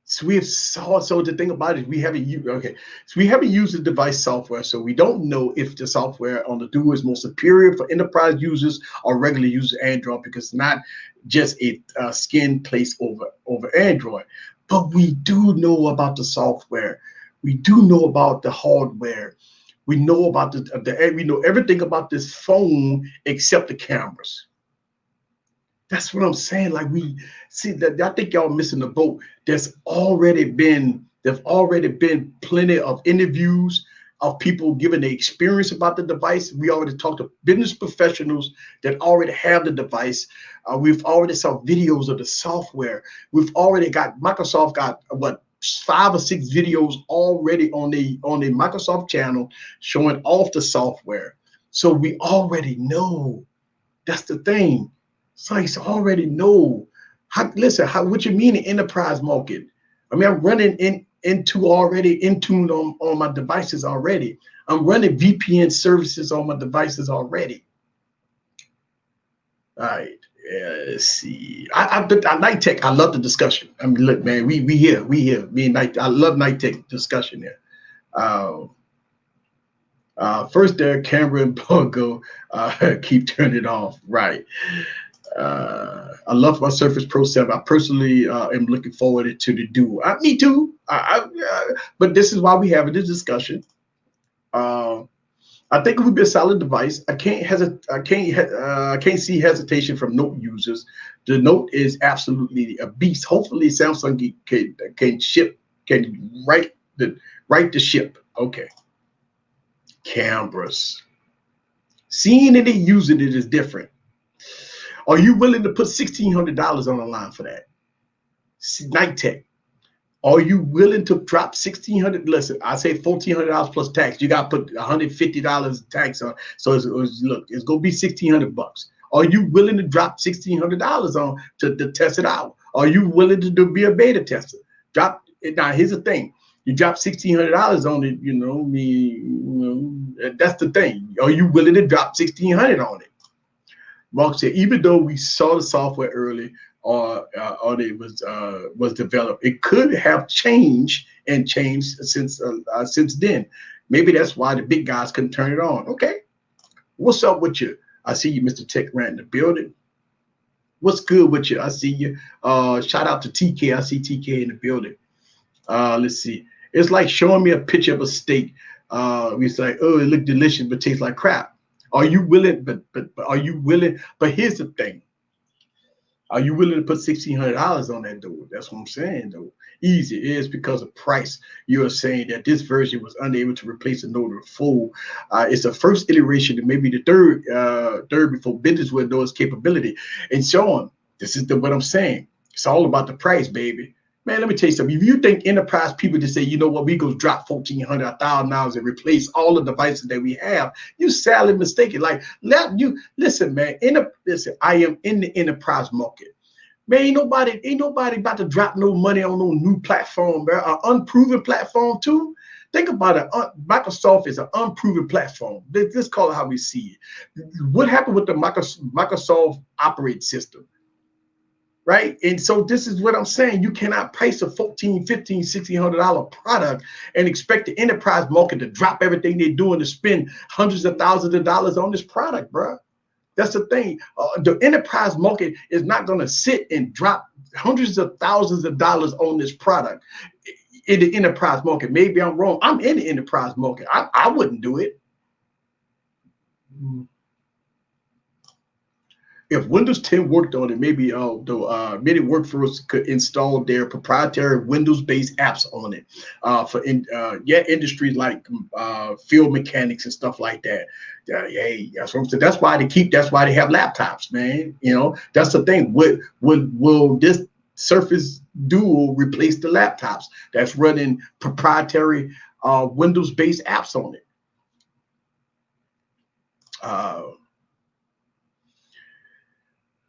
So we have saw. So the thing about it, we haven't used. Okay, so we haven't used the device software, so we don't know if the software on the Duo is more superior for enterprise users or regular users Android, because it's not just a skin placed over Android. But we do know about the software. We do know about the hardware. We know about we know everything about this phone except the cameras. That's what I'm saying. Like, we see that, I think y'all missing the boat. There've already been plenty of interviews of people giving the experience about the device. We already talked to business professionals that already have the device. We've already saw videos of the software. We've already got Microsoft got what, 5 or 6 videos already on the Microsoft channel showing off the software. So we already know. That's the thing. Sites already know. Listen, what you mean the enterprise market? I mean, I'm running into Intune on my devices already. I'm running VPN services on my devices already. All right. Let's see. I Night Tech. I love the discussion. I mean, look, man, we here. Me and Night. I love Night Tech discussion there. First there, camera and Pogo. Keep turning it off. Right. I love my Surface Pro 7. I personally am looking forward to the Duo. Me too. But this is why we have this discussion. I think it would be a solid device. I can't see hesitation from Note users. The Note is absolutely a beast. Hopefully, Samsung can write the ship. Okay. Cameras. Seeing it and using it is different. Are you willing to put $1,600 on the line for that? Night Tech. Are you willing to drop $1,600? Listen, I say $1,400 plus tax. You got to put $150 tax on. So it's gonna be $1,600. Are you willing to drop $1,600 on to test it out? Are you willing to be a beta tester? Drop it. Now here's the thing. You drop $1,600 on it, that's the thing. Are you willing to drop $1,600 on it? Mark said, even though we saw the software early or it was developed, it could have changed since then. Maybe that's why the big guys couldn't turn it on. Okay, what's up with you? I see you, Mr. Tech Rant in the building. What's good with you? I see you. Shout out to TK. I see TK in the building. Let's see. It's like showing me a picture of a steak. We say, oh, it looked delicious, but tastes like crap. Are you willing? But are you willing? But here's the thing. Are you willing to put $1,600 on that, though? That's what I'm saying, though. Easy. It is because of price. You are saying that this version was unable to replace the Note or Fold. It's the first iteration and maybe the third before business will know its capability and so on. This is what I'm saying. It's all about the price, baby. Man, let me tell you something. If you think enterprise people just say, you know what, we go drop $1,400, $1,000 and replace all the devices that we have, you sadly mistaken. Like, listen, man. Listen, I am in the enterprise market. Man, ain't nobody about to drop no money on no new platform, man. An unproven platform too. Think about it. Microsoft is an unproven platform. Let's call it how we see it. What happened with the Microsoft operating system? Right. And so this is what I'm saying. You cannot price a $1,400, $1,500, $1,600 product and expect the enterprise market to drop everything they're doing to spend hundreds of thousands of dollars on this product, bro. That's the thing. The enterprise market is not going to sit and drop hundreds of thousands of dollars on this product in the enterprise market. Maybe I'm wrong. I'm in the enterprise market. I wouldn't do it. If Windows 10 worked on it, maybe many workforce could install their proprietary Windows-based apps on it for industries like field mechanics and stuff like that. Hey, that's what I'm saying. That's why they have laptops, man. You know, that's the thing. Will this Surface Duo replace the laptops that's running proprietary Windows-based apps on it?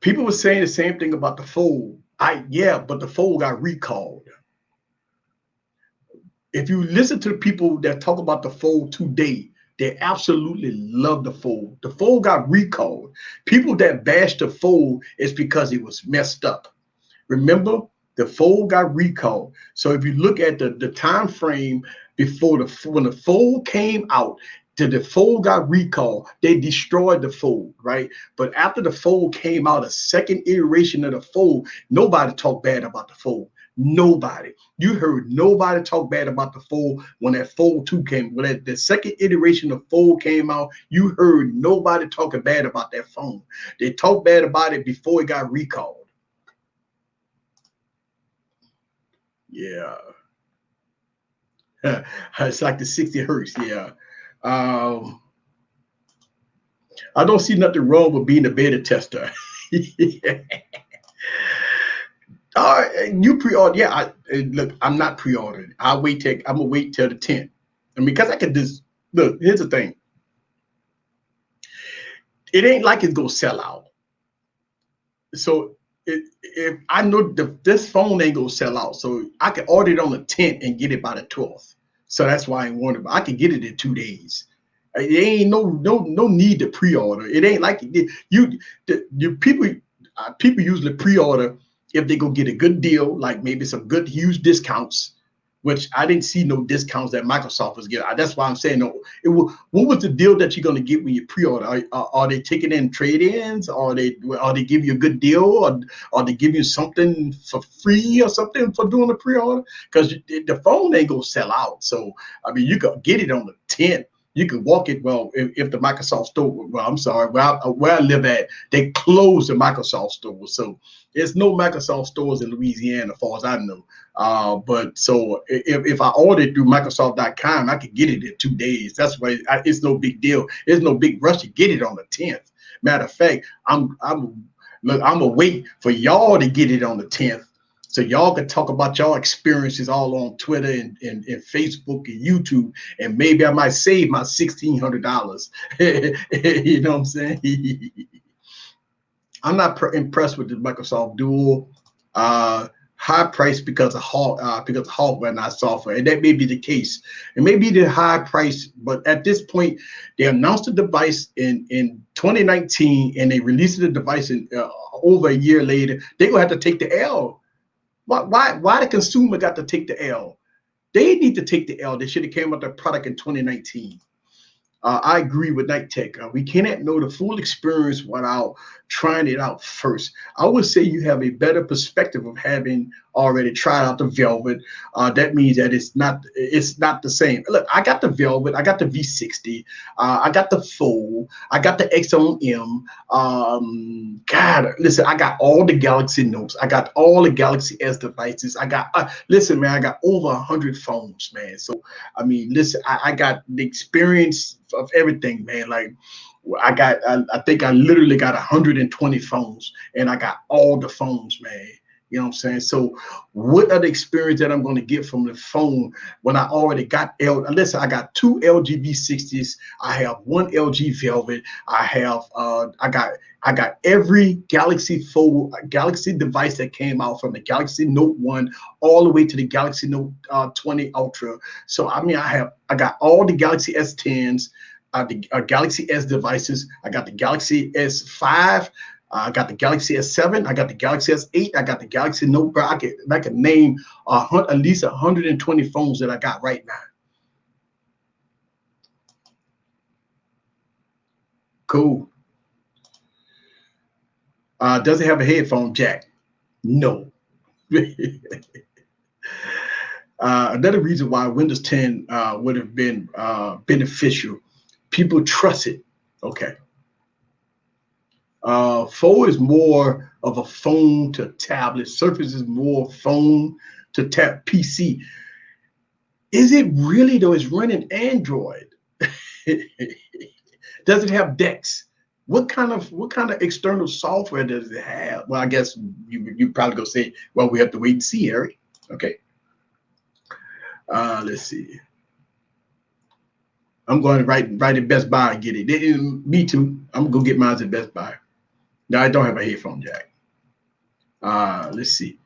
People were saying the same thing about the Fold. But the Fold got recalled. If you listen to the people that talk about the Fold today, they absolutely love the Fold. The Fold got recalled. People that bash the Fold is because it was messed up. Remember, the Fold got recalled. So if you look at the time frame before when the Fold came out, till the Fold got recalled, they destroyed the Fold, right? But after the Fold came out, a second iteration of the Fold, nobody talked bad about the Fold. Nobody. You heard nobody talk bad about the Fold when that Fold 2 came. When the second iteration of Fold came out, you heard nobody talking bad about that phone. They talked bad about it before it got recalled. Yeah. It's like the 60 hertz. Yeah. I don't see nothing wrong with being a beta tester. All right, you pre-order. Yeah, look, I'm not pre-ordering. I'm gonna wait till the 10th. I mean, because I could just look, here's the thing. It ain't like it's gonna sell out. So if I know this phone ain't gonna sell out, so I can order it on the 10th and get it by the 12th. So that's why I ain't wondering. I can get it in 2 days. It ain't no need to pre-order. It ain't like people usually pre-order if they go get a good deal, like maybe some good huge discounts, which I didn't see no discounts that Microsoft was getting. That's why I'm saying no. What was the deal that you're going to get when you pre-order? Are they taking in trade-ins? Are they give you a good deal, or they give you something for free or something for doing the pre-order? Because the phone ain't gonna sell out. So I mean, you can get it on the 10th. You can walk it. Well, if the Microsoft store, well, I'm sorry, where I live at, they closed the Microsoft store. So there's no Microsoft stores in Louisiana, as far as I know. But so if I ordered through Microsoft.com, I could get it in 2 days. That's why it's no big deal. There's no big rush to get it on the 10th. Matter of fact, I'm gonna wait for y'all to get it on the 10th, so y'all can talk about y'all experiences all on Twitter and Facebook and YouTube, and maybe I might save my $1,600. You know what I'm saying? I'm not impressed with the Microsoft Duo. High price because of hardware, not software, and that may be the case. It may be the high price, but at this point, they announced the device in 2019, and they released the device in over a year later. They're gonna have to take the L. Why the consumer got to take the L? They need to take the L. They should have came out with the product in 2019. I agree with Night Tech. We cannot know the full experience without trying it out first. I would say you have a better perspective of having already tried out the Velvet. That means that it's not the same. Look, I got the Velvet, I got the V60, I got the Fold, I got the X-on-M. God, listen, I got all the Galaxy Notes, I got all the Galaxy S devices. I got listen, man, I got over 100 phones, man. So I mean, listen, I got the experience of everything, man. Like I think I literally got 120 phones, and I got all the phones, man. You know what I'm saying? So what are the experience that I'm going to get from the phone when I already got listen, I got 2 LG V60s. I have 1 LG Velvet. I got every Galaxy device that came out, from the Galaxy Note 1 all the way to the Galaxy Note 20 Ultra. So I mean, I got all the Galaxy S10s, the Galaxy S devices. I got the Galaxy S5. I got the Galaxy S7. I got the Galaxy S8. I got the Galaxy Note Pro. I can name at least 120 phones that I got right now. Cool. Does it have a headphone jack? No. Another reason why Windows 10 would have been beneficial, people trust it. Okay. 4 is more of a phone to tablet. Surface is more phone to tab PC. Is it really though? It's running Android. Does it have DeX? What kind of external software does it have? Well, I guess you probably gonna say, well, we have to wait and see, Harry. Okay. Let's see. I'm going to right at Best Buy and get it. Me too. I'm gonna go get mine at Best Buy. No, I don't have a headphone jack. Let's see.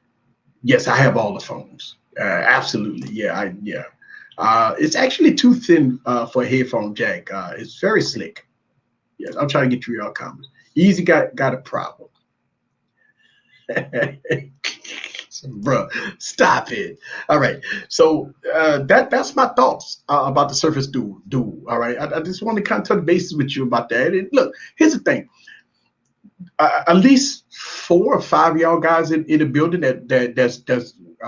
Yes, I have all the phones. Absolutely. Yeah. It's actually too thin for a headphone jack. It's very slick. Yes, I'm trying to get through your comments. Easy got a problem. Bruh, stop it. All right. So that's my thoughts about the Surface Duo. All right. I just want to kind of touch bases with you about that. And look, here's the thing. At least 4 or 5 y'all guys in the building that's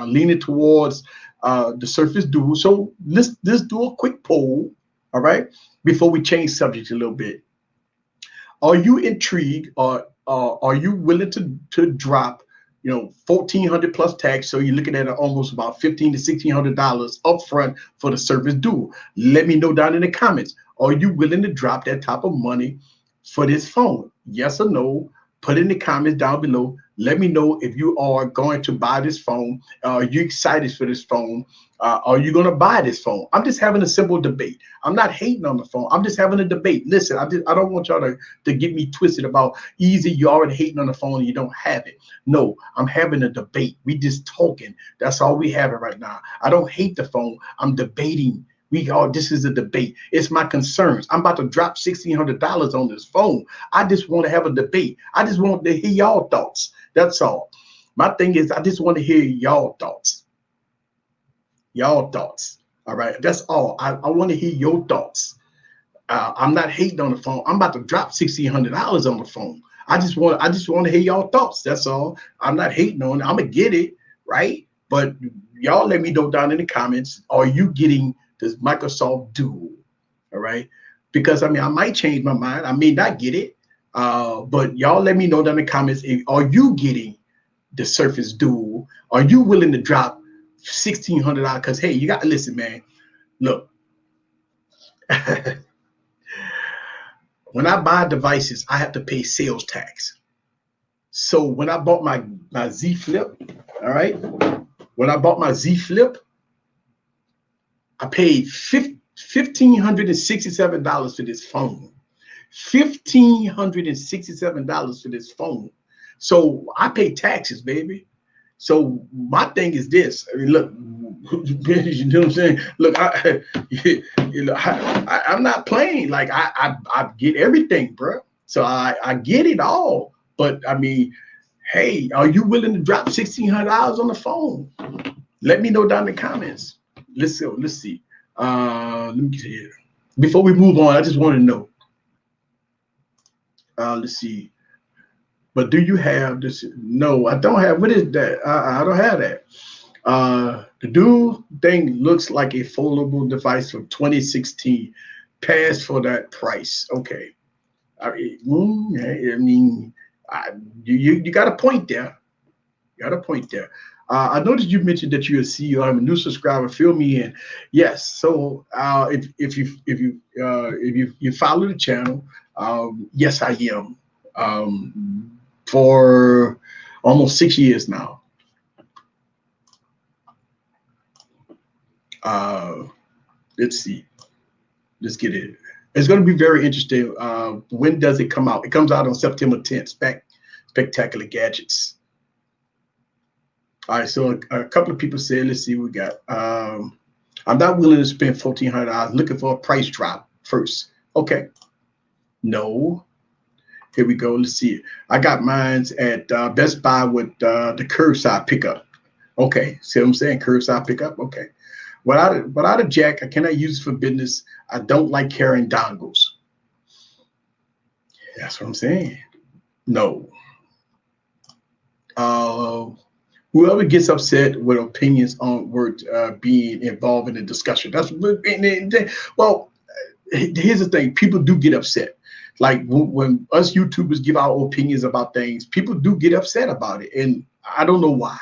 leaning towards the Surface Duo. So let's do a quick poll. All right. Before we change subject a little bit. Are you intrigued, or are you willing to drop, 1,400 plus tax? So you're looking at almost about $1,500 to $1,600 upfront for the Surface Duo. Let me know down in the comments. Are you willing to drop that type of money for this phone? Yes or no? Put in the comments down below. Let me know if you are going to buy this phone. Are you excited for this phone? Are you going to buy this phone? I'm just having a simple debate. I'm not hating on the phone. I'm just having a debate. Listen, I don't want y'all to get me twisted about easy. You already hating on the phone and you don't have it. No, I'm having a debate. We just talking. That's all we having right now. I don't hate the phone. I'm debating. This is a debate. It's my concerns. I'm about to drop $1,600 on this phone. I just want to have a debate. I just want to hear y'all thoughts. That's all. My thing is, I just want to hear y'all thoughts. Y'all thoughts. All right. That's all. I want to hear your thoughts. I'm not hating on the phone. I'm about to drop $1,600 on the phone. I just want to hear y'all thoughts. That's all. I'm not hating on it. I'm gonna get it, right? But y'all let me know down in the comments. Are you getting this Microsoft Duo? All right. Because I might change my mind. I may not get it. But y'all let me know down in the comments. Are you getting the Surface Duo? Are you willing to drop $1,600? Because hey, you got to listen, man. Look, when I buy devices, I have to pay sales tax. So when I bought my Z Flip, all right, when I bought my Z Flip, I paid $1,567 for this phone. $1,567 for this phone. So I pay taxes, baby. So my thing is this. Look, you know what I'm saying? Look, I'm not playing. Like I get everything, bro. So I get it all. But hey, are you willing to drop $1,600 on the phone? Let me know down in the comments. Let's see. Let me get here. Before we move on, I just want to know. Let's see. But do you have this? No, I don't have. What is that? I don't have that. The Duo thing looks like a foldable device from 2016. Pass for that price. Okay. You got a point there. You got a point there. I noticed you mentioned that you're a CEO. I'm a new subscriber. Fill me in. Yes. So if you follow the channel, yes, I am. For almost 6 years now. Let's see. Let's get it. It's going to be very interesting. When does it come out? It comes out on September 10th. Spectacular Gadgets. All right. So a couple of people said, let's see, we got. I'm not willing to spend $1,400. Looking for a price drop first. Okay. No. Here we go. Let's see. I got mines at Best Buy with the curbside pickup. Okay. See what I'm saying? Curbside pickup. Okay. Without a jack, I cannot use it for business. I don't like carrying dongles. That's what I'm saying. No. Uh, Whoever gets upset with opinions on word being involved in the discussion. Well, here's the thing: people do get upset. Like when us YouTubers give our opinions about things, people do get upset about it, and I don't know why.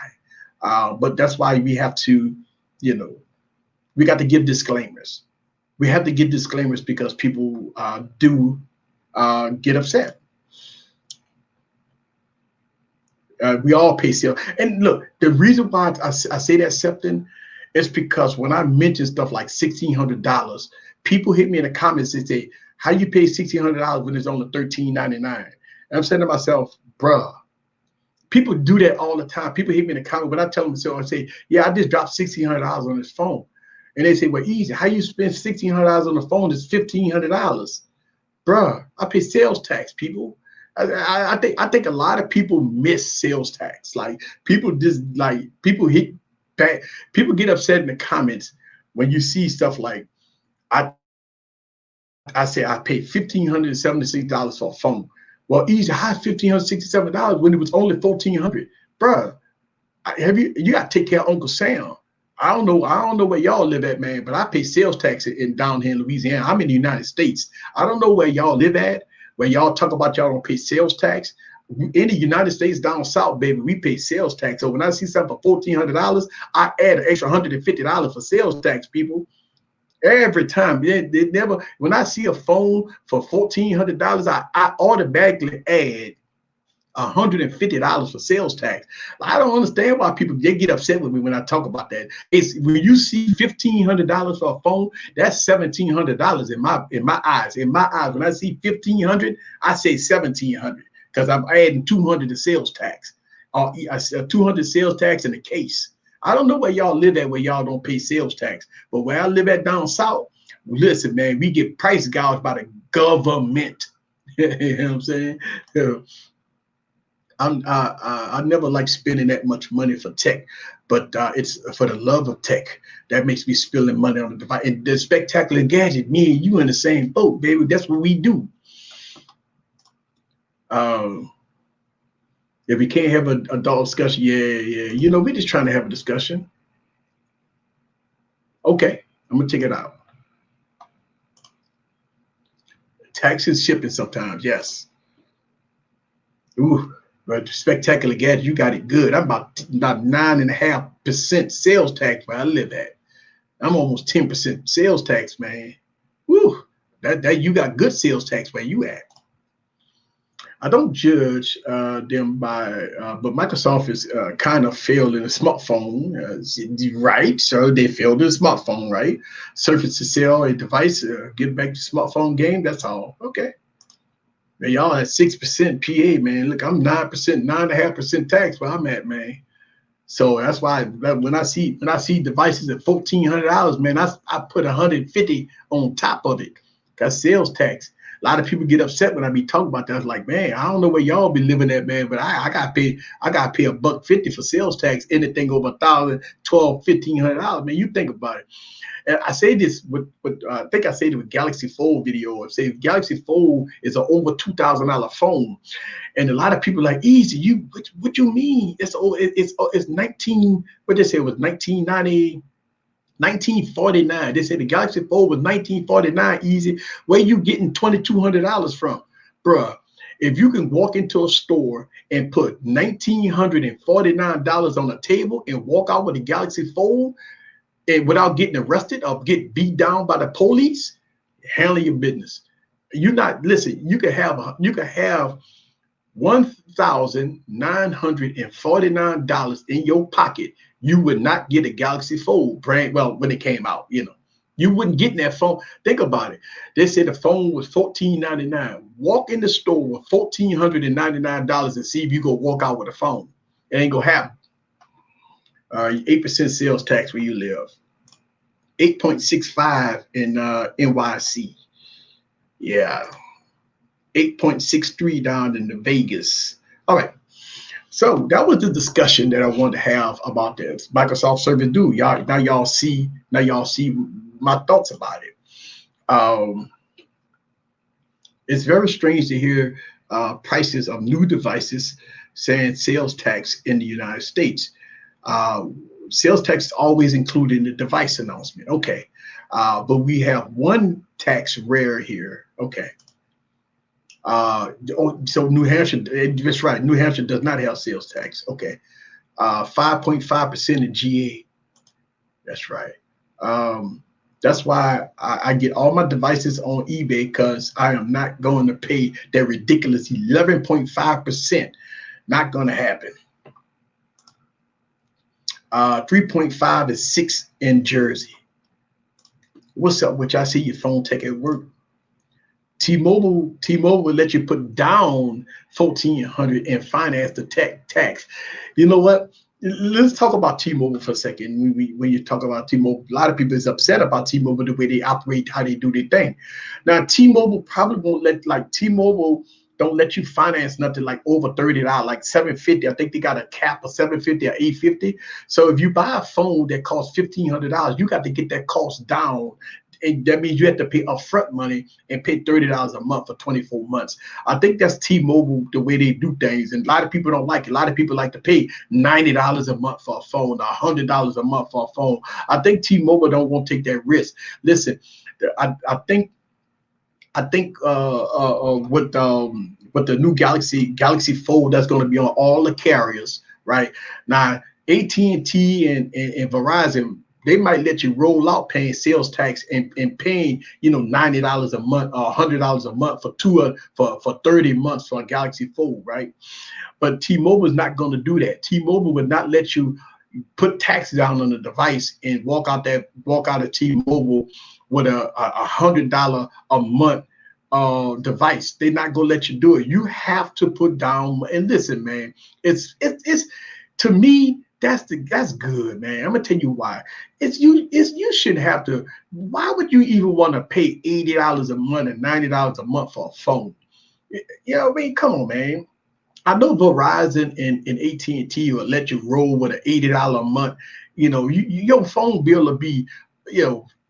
But that's why we have to, you know, we got to give disclaimers. We have to give disclaimers because people do get upset. We all pay sales. And look, the reason why I say that, Septon, is because when I mention stuff like $1,600, people hit me in the comments and say, how you pay $1,600 when it's only $13.99? And I'm saying to myself, bruh, people do that all the time. People hit me in the comments when I tell them so. I say, yeah, I just dropped $1,600 on this phone. And they say, well, easy. How you spend $1,600 on the phone is $1,500? Bruh, I pay sales tax, people. I think a lot of people miss sales tax. Like people just like people hit back. People get upset in the comments when you see stuff like I say I paid $1,576 for a phone. Well, easy, high $1,567 when it was only $1,400, bruh. Have you got to take care of Uncle Sam. I don't know where y'all live at, man, but I pay sales tax in down here in Louisiana. I'm in the United States. I don't know where y'all live at, where y'all talk about y'all don't pay sales tax. In the United States down south, baby, we pay sales tax. So when I see something for $1,400, I add an extra $150 for sales tax, people. Every time. They never, when I see a phone for $1,400, I automatically add $150 for sales tax. I don't understand why people they get upset with me when I talk about that. It's when you see $1,500 for a phone, that's $1,700 in my eyes. In my eyes, when I see 1,500, I say 1,700 because I'm adding 200 to sales tax. 200 sales tax in the case. I don't know where y'all live at where y'all don't pay sales tax, but where I live at down south, listen, man, we get price gouged by the government. You know what I'm saying? I never like spending that much money for tech, but it's for the love of tech that makes me spending money on the device. And the spectacular gadget, me and you in the same boat, baby. That's what we do. Um, if we can't have an adult discussion, yeah. We're just trying to have a discussion. Okay, I'm gonna take it out. Taxes, shipping sometimes, yes. Ooh, but spectacular gadget, you got it good. I'm about 9.5% sales tax where I live at. I'm almost 10% sales tax, man. Woo, that you got good sales tax where you at. I don't judge them but Microsoft is kind of failed in the smartphone, right? So they failed in the smartphone, right? Surface to sell a device, get back to smartphone game. That's all. Okay. Man, y'all at 6% PA, man. Look, I'm 9%, 9.5% tax where I'm at, man. So that's why when I see devices at $1,400, man, I put 150 on top of it. That's sales tax. A lot of people get upset when I be talking about that. I was like, man, I don't know where y'all be living at, man, but I gotta pay $1.50 for sales tax. Anything over 1,000, 12, $1,500, man. You think about it. And I say this I think I said it with Galaxy Fold video. I say Galaxy Fold is an over $2,000 phone. And a lot of people are like, easy, what you mean? It's 19, what they say it was 1990, 1949. They said the Galaxy Fold was 1949, easy. Where you getting $2,200 from? Bruh, if you can walk into a store and put $1,949 on the table and walk out with a Galaxy Fold and without getting arrested or get beat down by the police, handle your business. You're not, listen, you can have $1,949 in your pocket. You would not get a Galaxy Fold brand. Well, when it came out, you wouldn't get in that phone. Think about it. They said the phone was $1,499. Walk in the store with $1,499 and see if you go walk out with a phone. It ain't gonna happen. 8% sales tax where you live. 8.65 in NYC. Yeah. 8.63 down in the Vegas. All right. So that was the discussion that I wanted to have about this Microsoft Service Do. Y'all see my thoughts about it. It's very strange to hear prices of new devices saying sales tax in the United States. Uh, Sales tax is always included in the device announcement. Okay. But we have one tax rare here. Okay. So New Hampshire, that's right. New Hampshire does not have sales tax. Okay. 5.5% in GA. That's right. Um, that's why I get all my devices on eBay because I am not going to pay that ridiculous 11.5%. Not going to happen. 3.5 is 6 in Jersey. What's up, which I see your phone tech at work. T-Mobile will let you put down 1,400 and finance the tax. You know what? Let's talk about T-Mobile for a second. When you talk about T-Mobile, a lot of people is upset about T-Mobile, the way they operate, how they do their thing. Now, T-Mobile probably won't T-Mobile don't let you finance nothing like over $30, like $750. I think they got a cap of $750 or $850. So if you buy a phone that costs $1,500, you got to get that cost down. And that means you have to pay upfront money and pay $30 a month for 24 months. I think that's T-Mobile, the way they do things. And a lot of people don't like it. A lot of people like to pay $90 a month for a phone, $100 a month for a phone. I think T-Mobile don't want to take that risk. Listen, I think with the new Galaxy Fold that's going to be on all the carriers right now, AT&T and Verizon, they might let you roll out paying sales tax and paying $90 a month or $100 a month for 30 months for a Galaxy Fold, right? But T-Mobile is not going to do that. T-Mobile would not let you put tax down on the device and walk out of T-Mobile with a $100 a month device. They're not gonna let you do it. You have to put down. And listen, man, it's to me that's good, man. I'm gonna tell you why. You shouldn't have to. Why would you even want to pay $80 a month and $90 a month for a phone? You know what I mean? Come on, man. I know Verizon and AT&T will let you roll with an $80 a month. Your phone bill will be,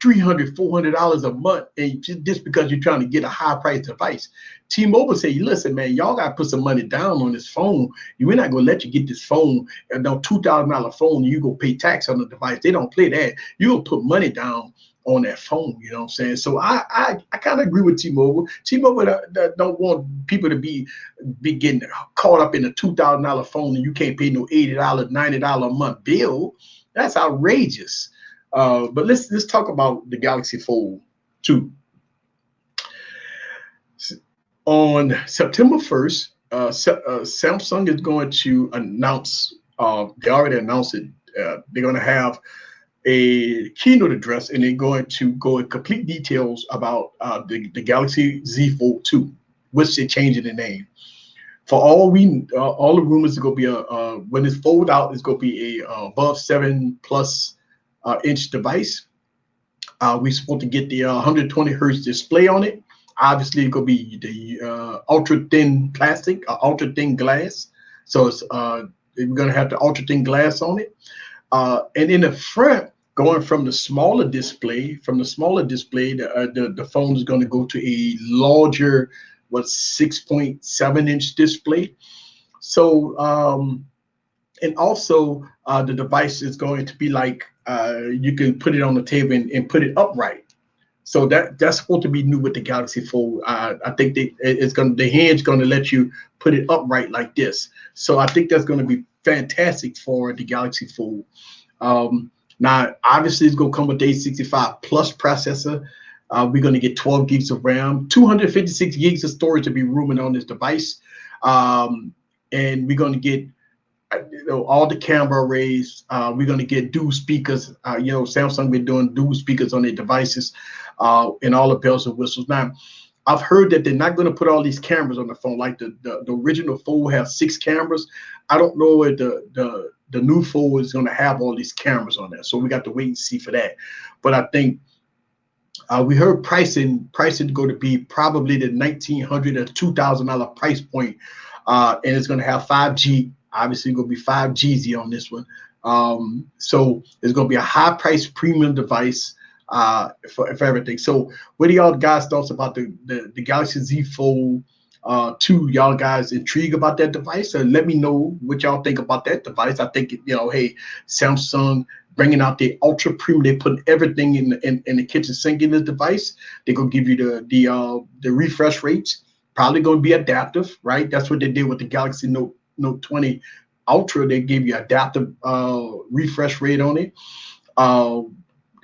$300, $400 a month, and just because you're trying to get a high price device. T-Mobile say, listen, man, y'all got to put some money down on this phone. We're not going to let you get this phone, a $2,000 phone, and you go pay tax on the device. They don't play that. You will put money down on that phone, you know what I'm saying? So I kind of agree with T-Mobile. T-Mobile don't want people to be getting caught up in a $2,000 phone and you can't pay no $80, $90 a month bill. That's outrageous. But let's talk about the Galaxy Fold 2. On September 1st, Samsung is going to announce, they already announced it, they're going to have a keynote address, and they're going to go in complete details about the Galaxy Z Fold 2, which they're changing the name. For all the rumors, it's going to be when it's fold out, it's going to be a above 7+ inch device. We're supposed to get the 120 hertz display on it. Obviously, it's going to be the ultra thin plastic, ultra thin glass. So it's we're going to have the ultra thin glass on it. And in the front, going from the smaller display, the phone is going to go to a larger, 6.7 inch display. So, and also the device is going to be like, you can put it on the table and put it upright. So that's supposed to be new with the Galaxy Fold. I think the hand's going to let you put it upright like this. So I think that's going to be fantastic for the Galaxy Fold. Now, obviously, it's going to come with the A65 Plus processor. We're going to get 12 gigs of RAM, 256 gigs of storage to be rooming on this device. And we're going to get all the camera arrays. We're going to get dual speakers. Samsung been doing dual speakers on their devices and all the bells and whistles. Now, I've heard that they're not going to put all these cameras on the phone. Like the original Fold has 6 cameras. I don't know if the new Fold is going to have all these cameras on there. So we got to wait and see for that. But I think we heard pricing going to be probably the $1,900 or $2,000 price point. And it's going to have 5G. Obviously, going to be 5G on this one. So it's going to be a high price premium device for everything. So what do y'all guys thoughts about the Galaxy Z Fold To y'all guys intrigued about that device, and let me know what y'all think about that device. I think hey, Samsung bringing out the ultra premium. They put everything in the kitchen sink in this device. They're gonna give you the refresh rates. Probably gonna be adaptive, right? That's what they did with the Galaxy Note 20 Ultra. They gave you adaptive refresh rate on it. Uh,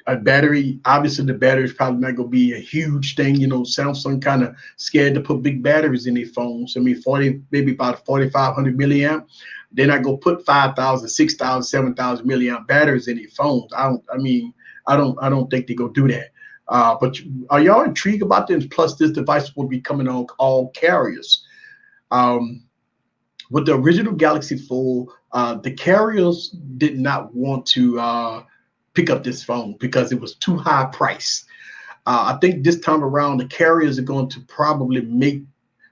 a battery, obviously the battery is probably not going to be a huge thing. Samsung kind of scared to put big batteries in their phones. I mean, 40, maybe about 4,500 milliamp. They're not going to put 5,000, 6,000, 7,000 milliamp batteries in their phones. I don't think they're going to do that. But are y'all intrigued about this? Plus, this device will be coming on all carriers. With the original Galaxy Fold, the carriers did not want to pick up this phone because it was too high price. I think this time around, the carriers are going to probably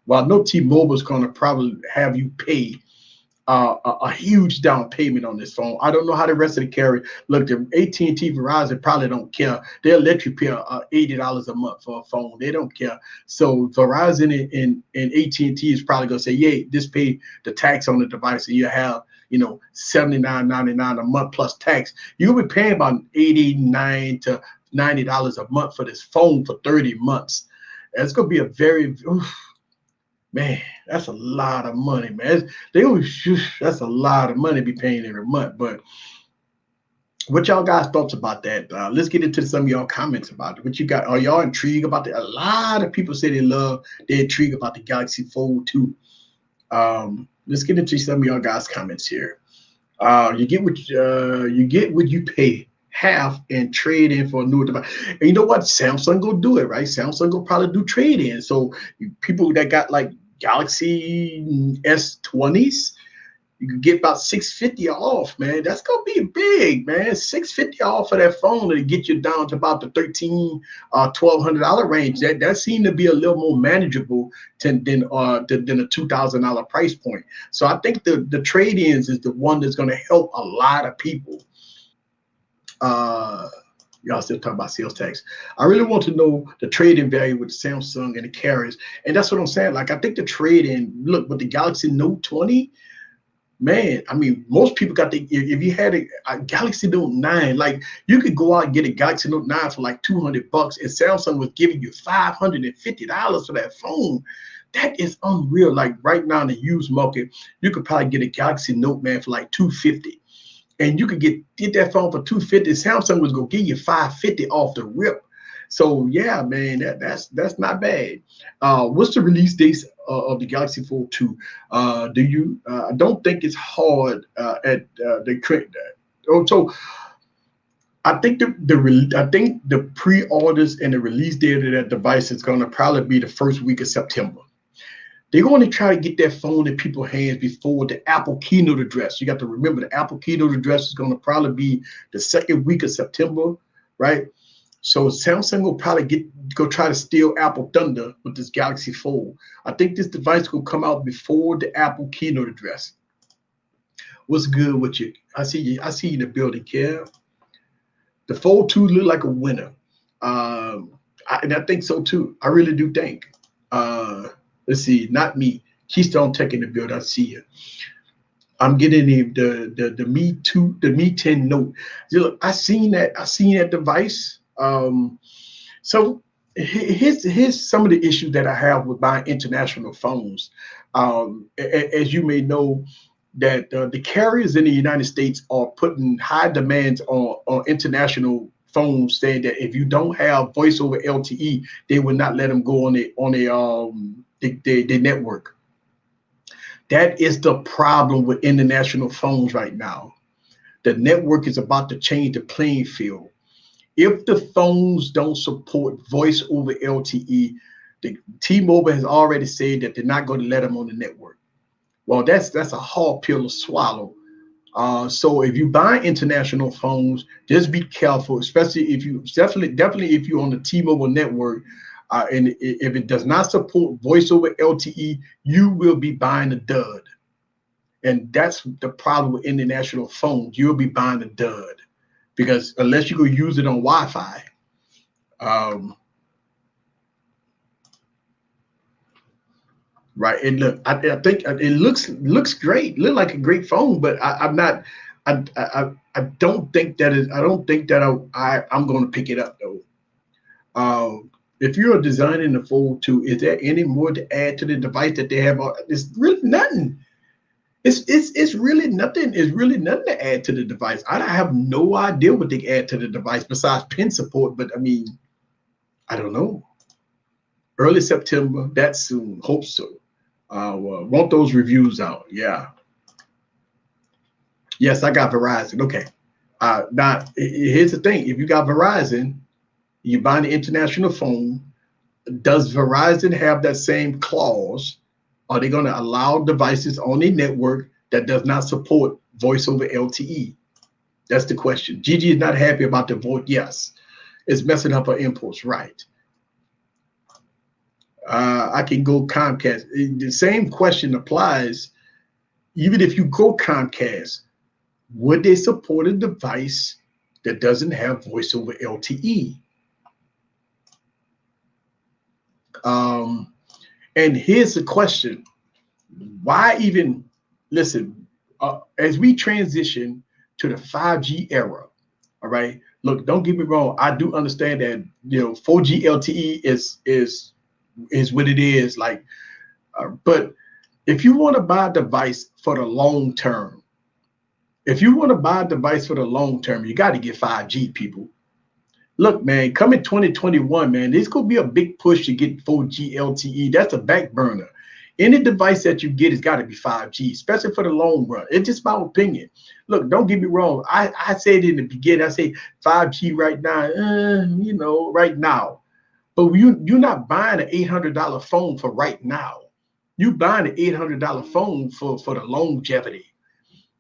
well, no, T-Mobile is going to probably have you pay a huge down payment on this phone. I don't know how the rest of the carrier look. The AT&T, Verizon probably don't care. They'll let you pay $80 a month for a phone. They don't care. So Verizon and AT&T is probably gonna say, "Yeah, just pay the tax on the device, and you have $79.99 a month plus tax. You'll be paying about $89 to $90 a month for this phone for 30 months. It's gonna be a very man, that's a lot of money, man. That's a lot of money to be paying every month. But what y'all guys thoughts about that? Let's get into some of y'all comments about it. What you got? Are y'all intrigued about it? A lot of people say they're intrigued about the Galaxy Fold 2. Let's get into some of y'all guys' comments here. You get what you pay half and trade in for a newer device. And you know what? Samsung go do it, right? Samsung go probably do trade in. So people that got like Galaxy S20s, you can get about 650 off, man. That's gonna be big, man. 650 off of that phone to get you down to about the $1,200 range. That seemed to be a little more manageable than a $2,000 price point. So I think the trade-ins is the one that's gonna help a lot of people. Y'all still talking about sales tax. I really want to know the trade-in value with Samsung and the carriers. And that's what I'm saying. Like, I think the trade-in, look, with the Galaxy Note 20, man, I mean, most people got if you had a Galaxy Note 9, like you could go out and get a Galaxy Note 9 for like $200, and Samsung was giving you $550 for that phone. That is unreal. Like right now in the used market, you could probably get a Galaxy Note, man, for like $250. And you could get that phone for $250. Samsung was gonna give you $550 off the rip. So yeah, man, that's not bad. What's the release dates of the Galaxy Fold 2? Do you? I don't think it's hard at the create that. Oh, so I think the pre-orders and the release date of that device is gonna probably be the first week of September. They're going to try to get that phone in people's hands before the Apple keynote address. You got to remember the Apple keynote address is going to probably be the second week of September, right? So Samsung will probably go try to steal Apple thunder with this Galaxy Fold. I think this device will come out before the Apple keynote address. What's good with you? I see you. I see you in the building, Kev. The Fold 2 look like a winner, and I think so too. I really do think. Let's see, not me. Keystone Tech in the build. I see you. I'm getting the Me 10 Note. Look, I seen that device. So here's some of the issues that I have with buying international phones. As you may know, that the carriers in the United States are putting high demands on international phones, saying that if you don't have voice over LTE, they will not let them go on the network. That is the problem with international phones right now. The network is about to change the playing field. If the phones don't support voice over LTE, the T-Mobile has already said that they're not going to let them on the network. Well, that's a hard pill to swallow. So if you buy international phones, just be careful, especially if you definitely if you're on the T-Mobile network, and if it does not support voice over LTE, you will be buying a dud. And that's the problem with international phones. You'll be buying a dud because unless you go use it on Wi-Fi. right? And look, I think it looks great, look like a great phone, but I'm not. I don't think that is. I don't think that I'm going to pick it up though. If you're designing the Fold 2, is there any more to add to the device that they have? It's really nothing. It's really nothing. It's really nothing to add to the device. I have no idea what they add to the device besides pin support. But I mean, I don't know. Early September, that soon. Hope so. Want those reviews out? Yeah. Yes, I got Verizon. Okay. Now here's the thing: if you got Verizon, you buy an international phone. Does Verizon have that same clause? Are they going to allow devices on a network that does not support voice over LTE? That's the question. Gigi is not happy about the voice. Yes, it's messing up her imports. Right. I can go Comcast. The same question applies. Even if you go Comcast, would they support a device that doesn't have voice over LTE? And here's the question: why even listen? As we transition to the 5G era, all right. Look, don't get me wrong. I do understand that 4G LTE is what it is. Like, but if you want to buy a device for the long term, you got to get 5G, people. Look, man, coming 2021, man, there's gonna be a big push to get 4G LTE. That's a back burner. Any device that you get has got to be 5G, especially for the long run. It's just my opinion. Look, don't get me wrong. I said in the beginning, I say 5G right now, right now. But you're not buying an $800 phone for right now. You buying an $800 phone for the longevity.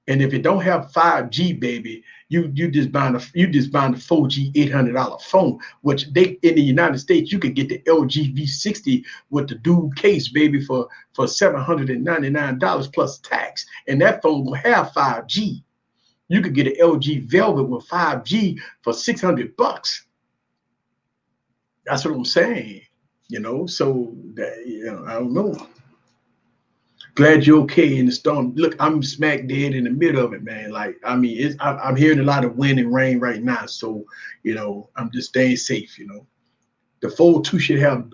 And if it don't have 5G, baby, you just buying a 4G $800 phone, which they in the United States you could get the LG V60 with the dual case, baby, for $799 plus tax, and that phone will have 5G. You could get an LG Velvet with 5G for $600. That's what I'm saying. So I don't know. Glad you're okay in the storm. Look, I'm smack dead in the middle of it, man. Like, I mean, I'm hearing a lot of wind and rain right now, so I'm just staying safe. The Fold 2 should have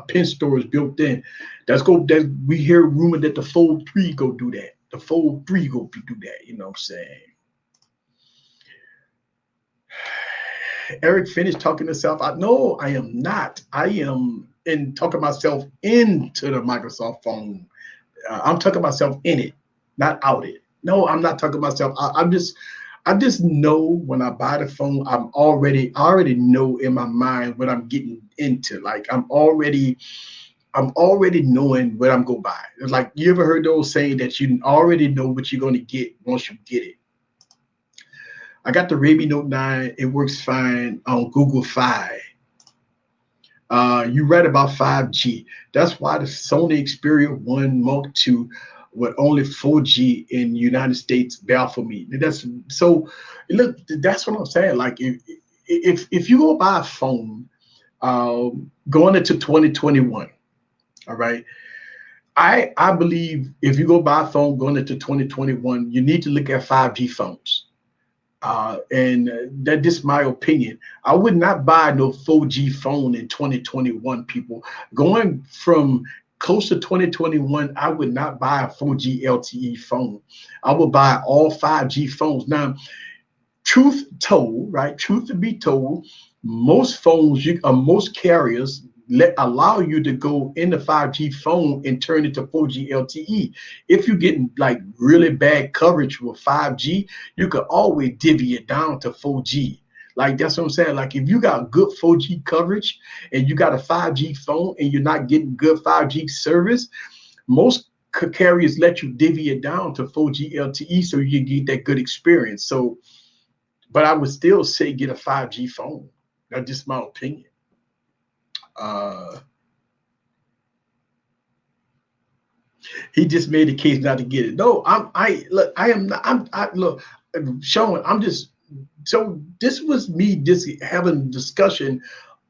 pen storage built in. That we hear rumor that the Fold 3 go do that. The Fold 3 go do that. You know what I'm saying? Eric finished talking himself out. No, I am not. I am talking myself into the Microsoft phone. I'm talking myself in it, not out it. No, I'm not talking myself. I just know when I buy the phone, I already know in my mind what I'm getting into. Like I'm already knowing what I'm gonna buy. It's like, you ever heard those saying that you already know what you're gonna get once you get it? I got the Redmi Note 9. It works fine on Google Fi. You read about 5G. That's why the Sony Xperia 1 Mark II with only 4G in the United States baffle me. That's so. Look, that's what I'm saying. Like if you go buy a phone, going into 2021, all right. I believe if you go buy a phone going into 2021, you need to look at 5G phones. And that is my opinion. I would not buy no 4G phone in 2021, people. Going from close to 2021, I would not buy a 4G LTE phone. I would buy all 5G phones. Now, truth told, right? Truth to be told, most phones, most carriers allow you to go in the 5G phone and turn it to 4G LTE. If you're getting like really bad coverage with 5G, you could always divvy it down to 4G. Like that's what I'm saying. Like if you got good 4G coverage and you got a 5G phone and you're not getting good 5G service, most carriers let you divvy it down to 4G LTE so you get that good experience. So, but I would still say get a 5G phone. That's just my opinion. He just made the case not to get it. No, I am not. Look, Sean. I'm just. So this was me just having a discussion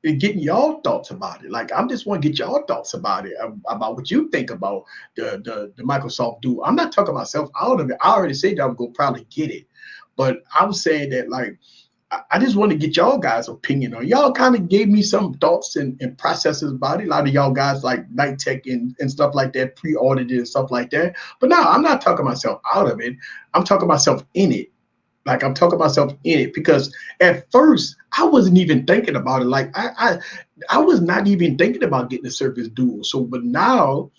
and getting y'all thoughts about it. Like I'm just want to get y'all thoughts about it, about what you think about the Microsoft Duo. I'm not talking myself out of it. I already said that I'm gonna probably get it, but I'm saying that like I just want to get y'all guys' opinion on. Y'all kind of gave me some thoughts and processes about it. A lot of y'all guys like Night Tech and stuff like that, pre-ordered and stuff like that. But no, I'm not talking myself out of it. I'm talking myself in it. Like I'm talking myself in it because at first I wasn't even thinking about it. Like I was not even thinking about getting the Surface Duo. So, but now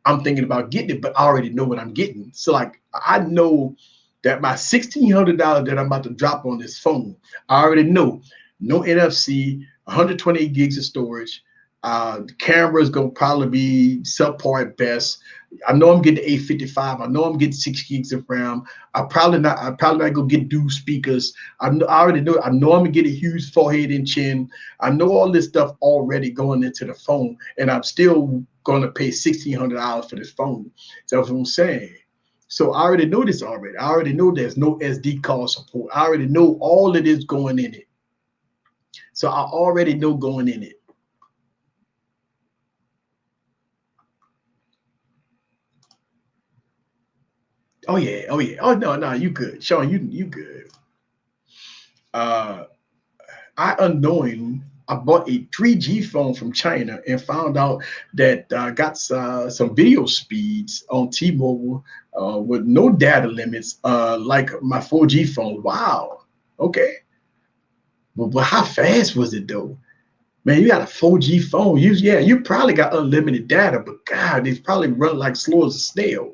I'm thinking about getting it, but I already know what I'm getting. So like I know that my $1,600 that I'm about to drop on this phone, I already know no NFC, 128 gigs of storage. The camera is gonna probably be subpar at best. I know I'm getting 855. I know I'm getting 6 gigs of RAM. I probably not gonna get dual speakers. I already know. I know I'm gonna get a huge forehead and chin. I know all this stuff already going into the phone, and I'm still gonna pay $1,600 for this phone. So that's what I'm saying. So I already know this already. I already know there's no SD card support. I already know all of this going in it. So I already know going in it. Oh yeah, oh yeah. Oh no, you good. Sean, you good. Uh I unknowing I bought a 3G phone from China and found out that I got some video speeds on T-Mobile with no data limits, like my 4G phone. Wow. Okay. But how fast was it though? Man, you got a 4G phone. You probably got unlimited data, but God, it's probably run like slow as a snail.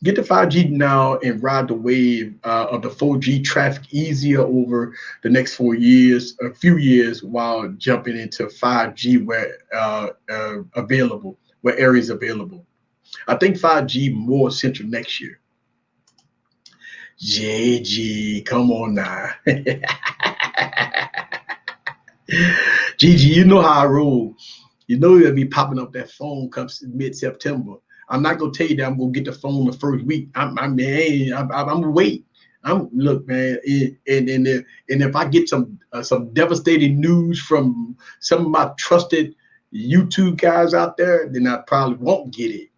Get the 5G now and ride the wave of the 4G traffic easier over the next 4 years, a few years, while jumping into 5G where available, where areas available. I think 5G more central next year. JG, come on now. Gigi, you know how I roll. You know you'll be popping up that phone comes mid-September. I'm not gonna tell you that I'm gonna get the phone the first week. I'm gonna wait. Look, man, and if I get some devastating news from some of my trusted YouTube guys out there, then I probably won't get it.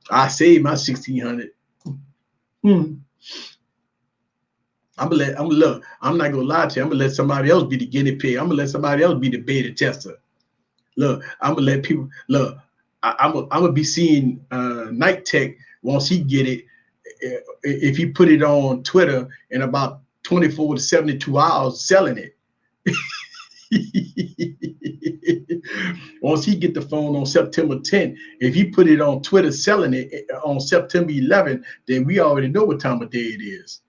I saved my 1,600. Hmm. I'm not gonna lie to you. I'm gonna let somebody else be the guinea pig. I'm gonna let somebody else be the beta tester. Look, I'm gonna let people look. I'm gonna be seeing Night Tech once he get it. If he put it on Twitter in about 24 to 72 hours, selling it. Once he get the phone on September 10th, if he put it on Twitter selling it on September 11th, then we already know what time of day it is.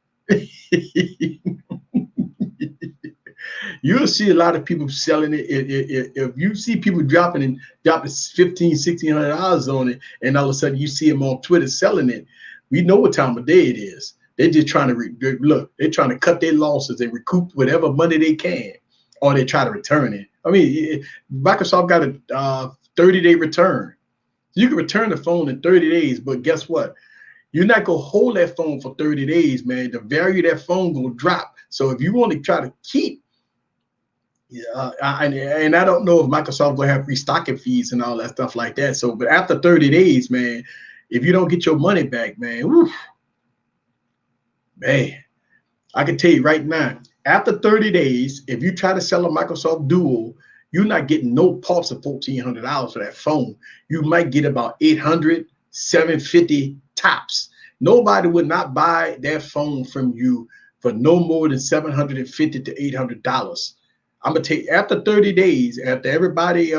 You'll see a lot of people selling it. If you see people dropping 15, $1,600 on it, and all of a sudden you see them on Twitter selling it, we know what time of day it is. They're just trying to look. They're trying to cut their losses and recoup whatever money they can, or they try to return it. I mean, Microsoft got a 30-day return. You can return the phone in 30 days, but guess what? You're not gonna hold that phone for 30 days, man. The value of that phone gonna drop. So if you want to try to keep, and I don't know if Microsoft will have restocking fees and all that stuff like that. So, but after 30 days, man, if you don't get your money back, man, whew, man, I can tell you right now, after 30 days, if you try to sell a Microsoft Duo, you're not getting no parts of $1,400 for that phone. You might get about 800, 750 tops. Nobody would not buy that phone from you for no more than $750 to $800. I'm gonna take after 30 days, after everybody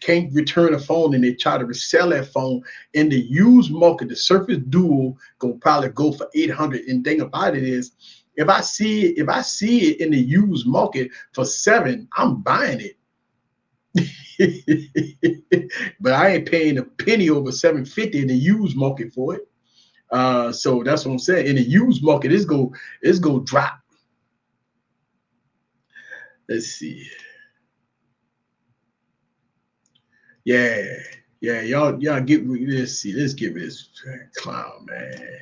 can't return a phone and they try to resell that phone in the used market, the Surface Duo gonna probably go for 800. And thing about it is, if I see it in the used market for 7, I'm buying it. But I ain't paying a penny over 750 in the used market for it. So that's what I'm saying. In the used market, it's go drop. Let's see. Yeah, y'all get. Let's see. Let's get rid of this clown, man.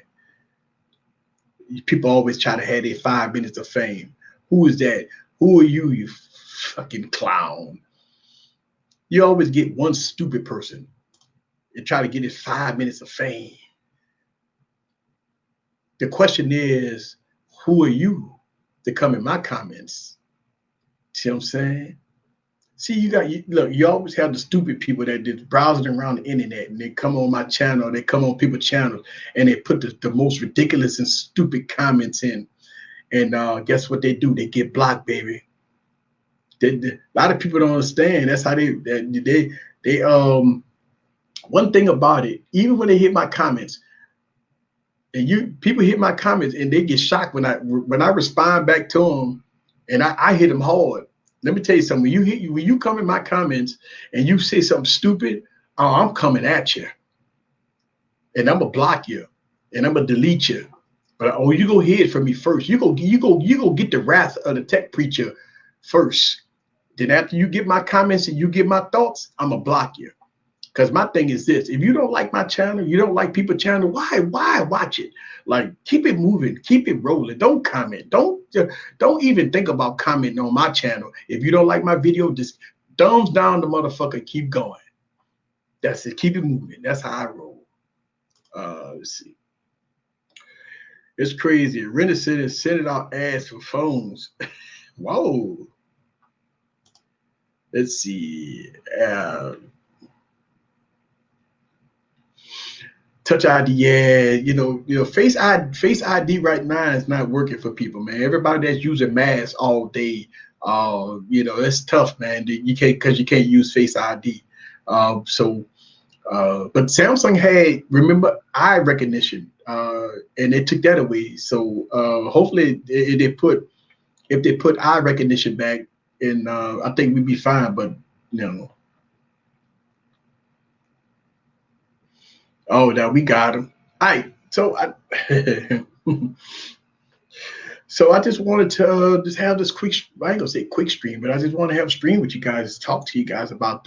People always try to have their 5 minutes of fame. Who is that? Who are you? You fucking clown. You always get one stupid person and try to get his 5 minutes of fame. The question is, who are you to come in my comments? See what I'm saying? See, you always have the stupid people that just browsing around the internet and they come on my channel, they come on people's channels and they put the most ridiculous and stupid comments in. And guess what they do? They get blocked, baby. A lot of people don't understand. That's how they one thing about it, even when they hit my comments, and people hit my comments and they get shocked when I respond back to them, and I hit them hard. Let me tell you something. When you come in my comments and you say something stupid, I'm coming at you, and I'm gonna block you, and I'm gonna delete you. But you go hear it from me first. You go get the wrath of the tech preacher first. Then after you get my comments and you get my thoughts, I'm gonna block you. Because my thing is this: if you don't like my channel, you don't like people's channel, why watch it? Like, keep it moving, keep it rolling. Don't comment. Don't even think about commenting on my channel. If you don't like my video, just thumbs down the motherfucker. Keep going. That's it. Keep it moving. That's how I roll. Let's see. It's crazy. Rent City sending out ads for phones. Whoa. Let's see. Touch ID, yeah, Face ID right now is not working for people, man. Everybody that's using masks all day, it's tough, man. You can't use Face ID. But Samsung had, remember, eye recognition, and they took that away. So hopefully if they put eye recognition back, and I think we'd be fine. But oh, now we got them. All right, so so I just wanted to just have this quick, I ain't gonna say quick stream, but I just want to have a stream with you guys, talk to you guys about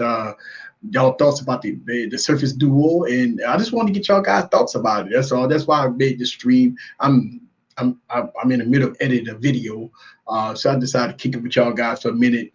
y'all thoughts about the Surface Duo, and I just want to get y'all guys thoughts about it. That's all. That's why I made this stream. I'm in the middle of editing a video, so I decided to kick it with y'all guys for a minute.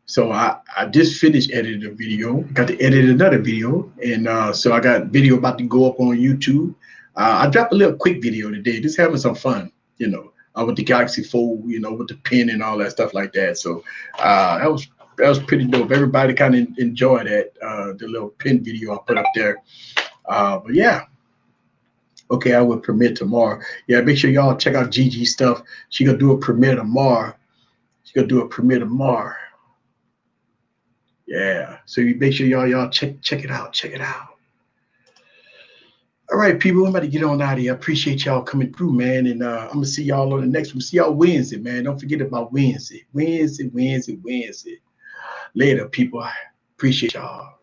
So I just finished editing a video, got to edit another video, and so I got video about to go up on YouTube. I dropped a little quick video today, just having some fun, with the Galaxy Fold, with the pen and all that stuff like that. So that was pretty dope. Everybody kind of enjoyed that, the little pen video I put up there. But yeah. Okay, I will premiere tomorrow. Yeah, make sure y'all check out Gigi's stuff. She gonna do a premiere tomorrow. Yeah, so you make sure y'all check it out. Check it out. All right, people, I'm about to get on out of here. I appreciate y'all coming through, man, and I'm gonna see y'all on the next one. See y'all Wednesday, man. Don't forget about Wednesday. Later, people. I appreciate y'all.